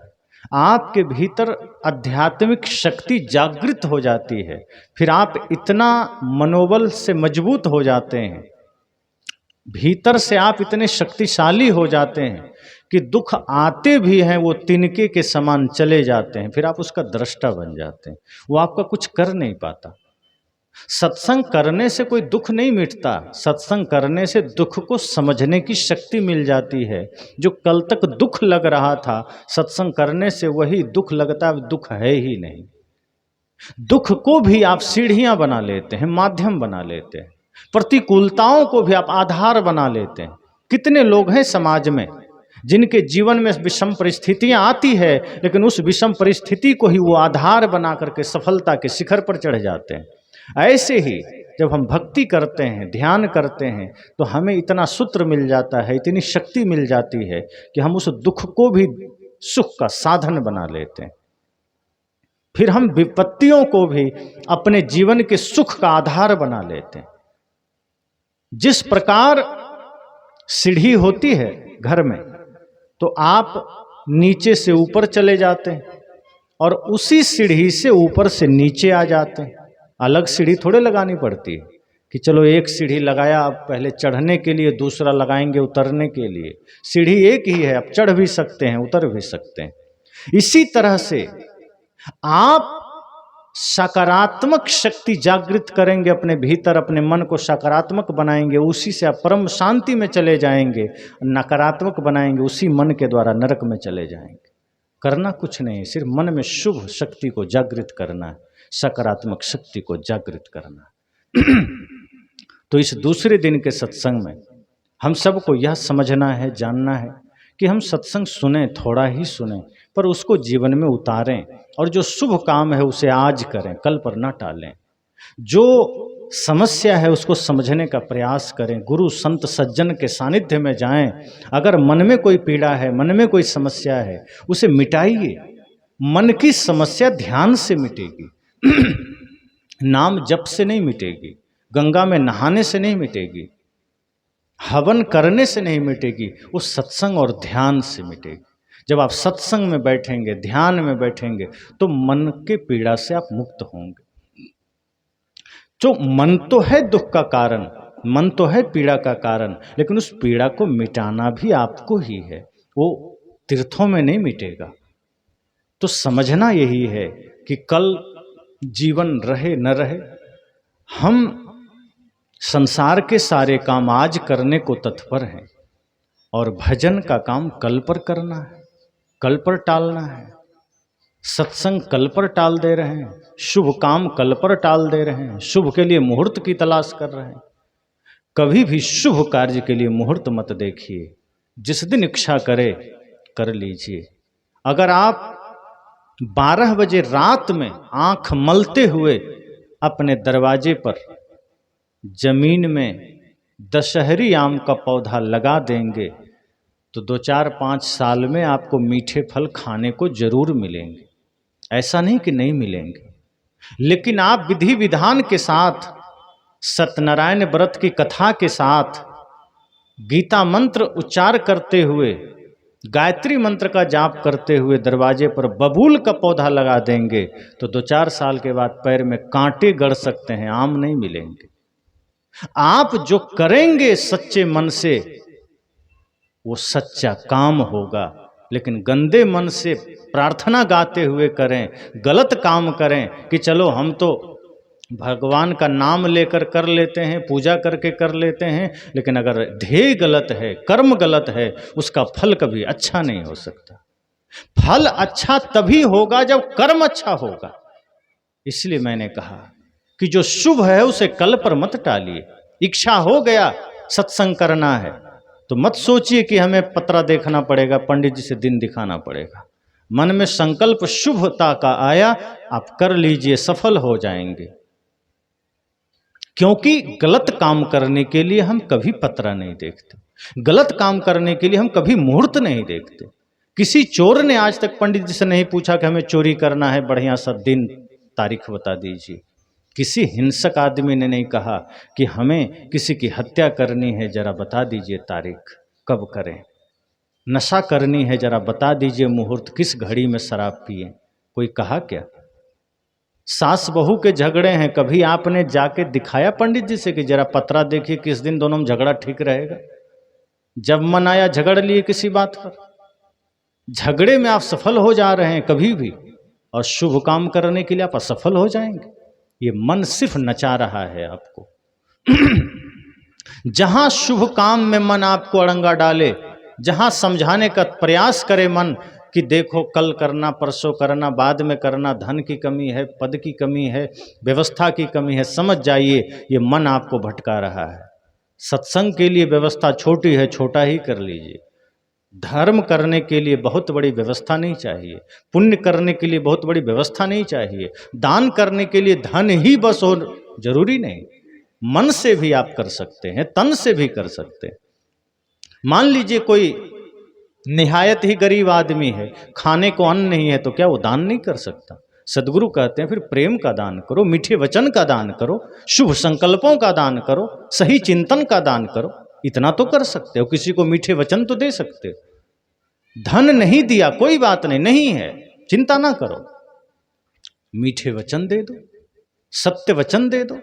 आपके भीतर आध्यात्मिक शक्ति जागृत हो जाती है। फिर आप इतना मनोबल से मजबूत हो जाते हैं, भीतर से आप इतने शक्तिशाली हो जाते हैं कि दुख आते भी हैं वो तिनके के समान चले जाते हैं। फिर आप उसका दृष्टा बन जाते हैं, वो आपका कुछ कर नहीं पाता। सत्संग करने से कोई दुख नहीं मिटता, सत्संग करने से दुख को समझने की शक्ति मिल जाती है। जो कल तक दुख लग रहा था, सत्संग करने से वही दुख लगता है, दुख है ही नहीं। दुख को भी आप सीढ़ियां बना लेते हैं, माध्यम बना लेते हैं, प्रतिकूलताओं को भी आप आधार बना लेते हैं। कितने लोग हैं समाज में जिनके जीवन में विषम परिस्थितियां आती है, लेकिन उस विषम परिस्थिति को ही वो आधार बना करके सफलता के शिखर पर चढ़ जाते हैं। ऐसे ही जब हम भक्ति करते हैं, ध्यान करते हैं, तो हमें इतना सूत्र मिल जाता है, इतनी शक्ति मिल जाती है कि हम उस दुख को भी सुख का साधन बना लेते हैं। फिर हम विपत्तियों को भी अपने जीवन के सुख का आधार बना लेते हैं। जिस प्रकार सीढ़ी होती है घर में, तो आप नीचे से ऊपर चले जाते हैं और उसी सीढ़ी से ऊपर से नीचे आ जाते हैं। अलग सीढ़ी थोड़े लगानी पड़ती है कि चलो एक सीढ़ी लगाया, अब पहले चढ़ने के लिए दूसरा लगाएंगे उतरने के लिए। सीढ़ी एक ही है, आप चढ़ भी सकते हैं, उतर भी सकते हैं। इसी तरह से आप सकारात्मक शक्ति जागृत करेंगे अपने भीतर, अपने मन को सकारात्मक बनाएंगे, उसी से आप परम शांति में चले जाएंगे। नकारात्मक बनाएंगे, उसी मन के द्वारा नरक में चले जाएंगे। करना कुछ नहीं, सिर्फ मन में शुभ शक्ति को जागृत करना है, सकारात्मक शक्ति को जागृत करना है। तो इस दूसरे दिन के सत्संग में हम सबको यह समझना है, जानना है कि हम सत्संग सुने, थोड़ा ही सुने, पर उसको जीवन में उतारें, और जो शुभ काम है उसे आज करें, कल पर ना टालें। जो समस्या है उसको समझने का प्रयास करें, गुरु संत सज्जन के सानिध्य में जाएं। अगर मन में कोई पीड़ा है, मन में कोई समस्या है, उसे मिटाइए। मन की समस्या ध्यान से मिटेगी, नाम जप से नहीं मिटेगी, गंगा में नहाने से नहीं मिटेगी, हवन करने से नहीं मिटेगी, वो सत्संग और ध्यान से मिटेगी। जब आप सत्संग में बैठेंगे, ध्यान में बैठेंगे, तो मन के पीड़ा से आप मुक्त होंगे। जो मन तो है दुख का कारण, मन तो है पीड़ा का कारण, लेकिन उस पीड़ा को मिटाना भी आपको ही है, वो तीर्थों में नहीं मिटेगा। तो समझना यही है कि कल जीवन रहे न रहे, हम संसार के सारे काम आज करने को तत्पर हैं, और भजन का काम कल पर करना है, कल पर टालना है। सत्संग कल पर टाल दे रहे हैं, शुभ काम कल पर टाल दे रहे हैं, शुभ के लिए मुहूर्त की तलाश कर रहे हैं। कभी भी शुभ कार्य के लिए मुहूर्त मत देखिए, जिस दिन इच्छा करे कर लीजिए। अगर आप 12 बजे रात में आंख मलते हुए अपने दरवाजे पर जमीन में दशहरी आम का पौधा लगा देंगे तो 2-4-5 साल में आपको मीठे फल खाने को जरूर मिलेंगे। ऐसा नहीं कि नहीं मिलेंगे, लेकिन आप विधि विधान के साथ, सत्यनारायण व्रत की कथा के साथ, गीता मंत्र उच्चार करते हुए, गायत्री मंत्र का जाप करते हुए दरवाजे पर बबूल का पौधा लगा देंगे तो 2-4 साल के बाद पैर में कांटे गड़ सकते हैं, आम नहीं मिलेंगे। आप जो करेंगे सच्चे मन से वो सच्चा काम होगा, लेकिन गंदे मन से प्रार्थना गाते हुए करें, गलत काम करें कि चलो हम तो भगवान का नाम लेकर कर लेते हैं, पूजा करके कर लेते हैं, लेकिन अगर ध्येय गलत है, कर्म गलत है, उसका फल कभी अच्छा नहीं हो सकता। फल अच्छा तभी होगा जब कर्म अच्छा होगा। इसलिए मैंने कहा कि जो शुभ है उसे कल पर मत टालिए। इच्छा हो गया सत्संग करना है तो मत सोचिए कि हमें पत्रा देखना पड़ेगा, पंडित जी से दिन दिखाना पड़ेगा। मन में संकल्प शुभता का आया, आप कर लीजिए, सफल हो जाएंगे। क्योंकि गलत काम करने के लिए हम कभी पत्रा नहीं देखते, गलत काम करने के लिए हम कभी मुहूर्त नहीं देखते। किसी चोर ने आज तक पंडित जी से नहीं पूछा कि हमें चोरी करना है, बढ़िया सा दिन तारीख बता दीजिए। किसी हिंसक आदमी ने नहीं कहा कि हमें किसी की हत्या करनी है, जरा बता दीजिए तारीख कब करें। नशा करनी है, जरा बता दीजिए मुहूर्त, किस घड़ी में शराब पिए, कोई कहा क्या? सास बहू के झगड़े हैं, कभी आपने जाके दिखाया पंडित जी से कि जरा पत्रा देखिए किस दिन दोनों में झगड़ा ठीक रहेगा? जब मन आया झगड़ लिए किसी बात पर। झगड़े में आप सफल हो जा रहे हैं कभी भी, और शुभ काम करने के लिए आप असफल हो जाएंगे। ये मन सिर्फ नचा रहा है आपको। जहां शुभ काम में मन आपको अड़ंगा डाले, जहां समझाने का प्रयास करे मन कि देखो कल करना, परसों करना, बाद में करना, धन की कमी है, पद की कमी है, व्यवस्था की कमी है, समझ जाइए ये मन आपको भटका रहा है। सत्संग के लिए व्यवस्था छोटी है, छोटा ही कर लीजिए। धर्म करने के लिए बहुत बड़ी व्यवस्था नहीं चाहिए, पुण्य करने के लिए बहुत बड़ी व्यवस्था नहीं चाहिए, दान करने के लिए धन ही बस हो जरूरी नहीं, मन से भी आप कर सकते हैं, तन से भी कर सकते हैं। मान लीजिए कोई निहायत ही गरीब आदमी है, खाने को अन्न नहीं है, तो क्या वो दान नहीं कर सकता? सदगुरु कहते हैं फिर प्रेम का दान करो, मीठे वचन का दान करो, शुभ संकल्पों का दान करो, सही चिंतन का दान करो। इतना तो कर सकते हो, किसी को मीठे वचन तो दे सकते हो। धन नहीं दिया कोई बात नहीं, नहीं है, चिंता ना करो, मीठे वचन दे दो, सत्य वचन दे दो,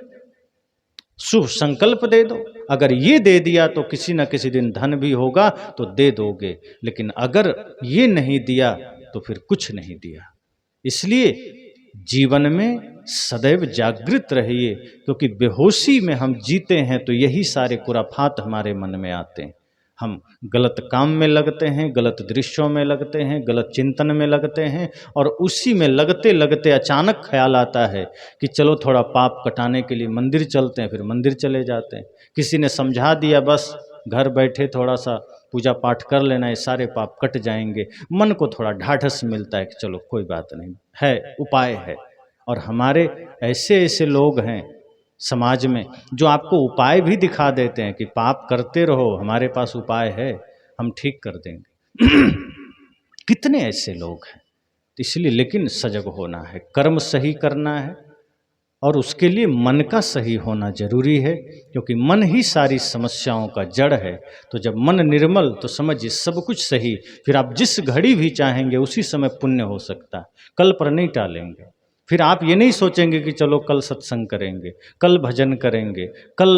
शुभ संकल्प दे दो। अगर ये दे दिया तो किसी न किसी दिन धन भी होगा तो दे दोगे, लेकिन अगर ये नहीं दिया तो फिर कुछ नहीं दिया। इसलिए जीवन में सदैव जागृत रहिए, क्योंकि बेहोशी में हम जीते हैं तो यही सारे खुराफात हमारे मन में आते हैं। हम गलत काम में लगते हैं, गलत दृश्यों में लगते हैं, गलत चिंतन में लगते हैं, और उसी में लगते लगते अचानक ख्याल आता है कि चलो थोड़ा पाप कटाने के लिए मंदिर चलते हैं, फिर मंदिर चले जाते हैं। किसी ने समझा दिया बस घर बैठे थोड़ा सा पूजा पाठ कर लेना, ये सारे पाप कट जाएंगे, मन को थोड़ा ढाढ़स मिलता है कि चलो कोई बात नहीं है, उपाय है। और हमारे ऐसे ऐसे लोग हैं समाज में जो आपको उपाय भी दिखा देते हैं कि पाप करते रहो, हमारे पास उपाय है, हम ठीक कर देंगे। कितने ऐसे लोग हैं। इसलिए लेकिन सजग होना है, कर्म सही करना है, और उसके लिए मन का सही होना जरूरी है, क्योंकि मन ही सारी समस्याओं का जड़ है। तो जब मन निर्मल तो समझिए सब कुछ सही, फिर आप जिस घड़ी भी चाहेंगे उसी समय पुण्य हो सकता है, कल पर नहीं टालेंगे। फिर आप ये नहीं सोचेंगे कि चलो कल सत्संग करेंगे, कल भजन करेंगे, कल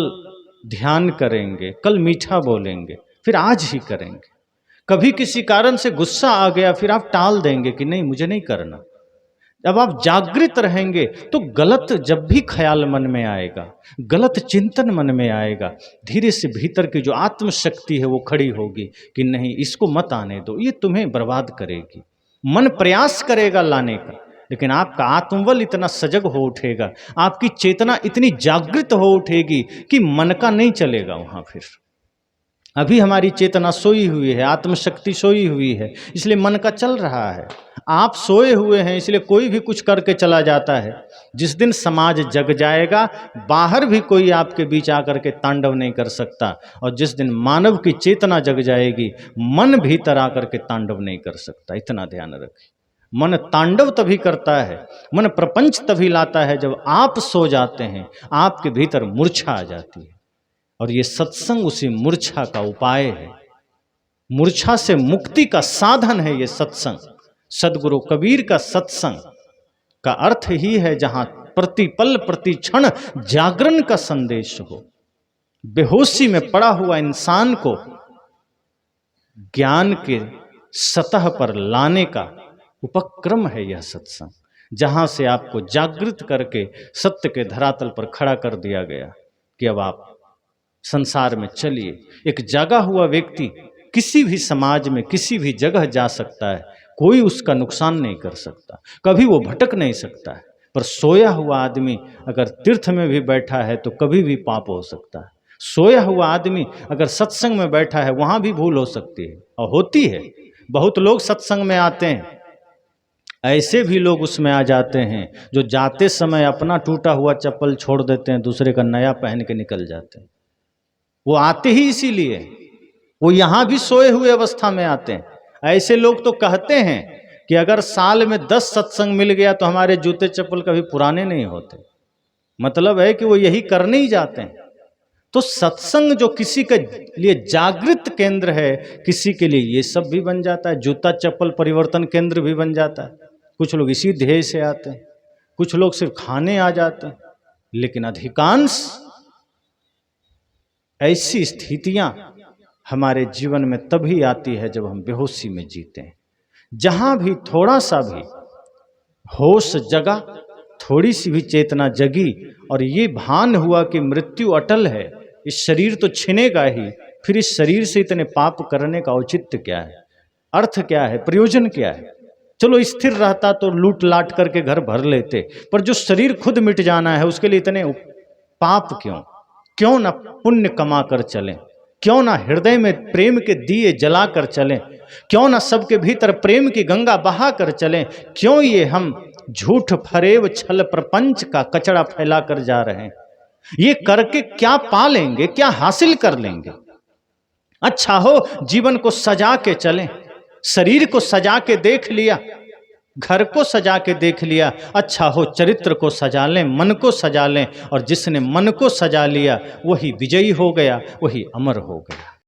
ध्यान करेंगे, कल मीठा बोलेंगे, फिर आज ही करेंगे। कभी किसी कारण से गुस्सा आ गया, फिर आप टाल देंगे कि नहीं मुझे नहीं करना। जब आप जागृत रहेंगे तो गलत जब भी ख्याल मन में आएगा, गलत चिंतन मन में आएगा, धीरे से भीतर की जो आत्मशक्ति है वो खड़ी होगी कि नहीं इसको मत आने दो, ये तुम्हें बर्बाद करेगी। मन प्रयास करेगा लाने का, लेकिन आपका आत्मबल इतना सजग हो उठेगा, आपकी चेतना इतनी जागृत हो उठेगी कि मन का नहीं चलेगा वहाँ फिर। अभी हमारी चेतना सोई हुई है, आत्मशक्ति सोई हुई है, इसलिए मन का चल रहा है। आप सोए हुए हैं इसलिए कोई भी कुछ करके चला जाता है। जिस दिन समाज जग जाएगा, बाहर भी कोई आपके बीच आकर के तांडव नहीं कर सकता, और जिस दिन मानव की चेतना जग जाएगी, मन भीतर आकर के तांडव नहीं कर सकता। इतना ध्यान रखें। मन तांडव तभी करता है, मन प्रपंच तभी लाता है जब आप सो जाते हैं, आपके भीतर मूर्छा आ जाती है। और ये सत्संग उसी मूर्छा का उपाय है, मूर्छा से मुक्ति का साधन है ये सत्संग। सदगुरु कबीर का सत्संग का अर्थ ही है जहां प्रतिपल प्रति क्षण जागरण का संदेश हो। बेहोशी में पड़ा हुआ इंसान को ज्ञान के सतह पर लाने का उपक्रम है यह सत्संग, जहां से आपको जागृत करके सत्य के धरातल पर खड़ा कर दिया गया कि अब आप संसार में चलिए। एक जागा हुआ व्यक्ति किसी भी समाज में किसी भी जगह जा सकता है, कोई उसका नुकसान नहीं कर सकता, कभी वो भटक नहीं सकता है। पर सोया हुआ आदमी अगर तीर्थ में भी बैठा है तो कभी भी पाप हो सकता है। सोया हुआ आदमी अगर सत्संग में बैठा है वहाँ भी भूल हो सकती है, और होती है। बहुत लोग सत्संग में आते हैं, ऐसे भी लोग उसमें आ जाते हैं जो जाते समय अपना टूटा हुआ चप्पल छोड़ देते हैं, दूसरे का नया पहन के निकल जाते हैं। वो आते ही इसीलिए, वो यहाँ भी सोए हुए अवस्था में आते हैं। ऐसे लोग तो कहते हैं कि अगर साल में 10 सत्संग मिल गया तो हमारे जूते चप्पल कभी पुराने नहीं होते। मतलब है कि वो यही करने ही जाते हैं। तो सत्संग जो किसी के लिए जागृत केंद्र है, किसी के लिए ये सब भी बन जाता है, जूता चप्पल परिवर्तन केंद्र भी बन जाता है। कुछ लोग इसी ध्येय से आते हैं, कुछ लोग सिर्फ खाने आ जाते हैं, लेकिन अधिकांश ऐसी स्थितियां हमारे जीवन में तभी आती है जब हम बेहोशी में जीते हैं। जहां भी थोड़ा सा भी होश जगा, थोड़ी सी भी चेतना जगी और ये भान हुआ कि मृत्यु अटल है, इस शरीर तो छिनेगा ही, फिर इस शरीर से इतने पाप करने का औचित्य क्या है, अर्थ क्या है, प्रयोजन क्या है। चलो स्थिर रहता तो लूट लाट करके घर भर लेते, पर जो शरीर खुद मिट जाना है उसके लिए इतने पाप क्यों? क्यों ना पुण्य कमा कर चलें, क्यों ना हृदय में प्रेम के दिए जला कर चलें, क्यों ना सबके भीतर प्रेम की गंगा बहा कर चलें। क्यों ये हम झूठ फरेब छल प्रपंच का कचरा फैला कर जा रहे हैं? ये करके क्या पा लेंगे, क्या हासिल कर लेंगे? अच्छा हो जीवन को सजा के चलें, शरीर को सजा के देख लिया, घर को सजा के देख लिया, अच्छा हो चरित्र को सजा लें, मन को सजा लें, और जिसने मन को सजा लिया वही विजयी हो गया, वही अमर हो गया।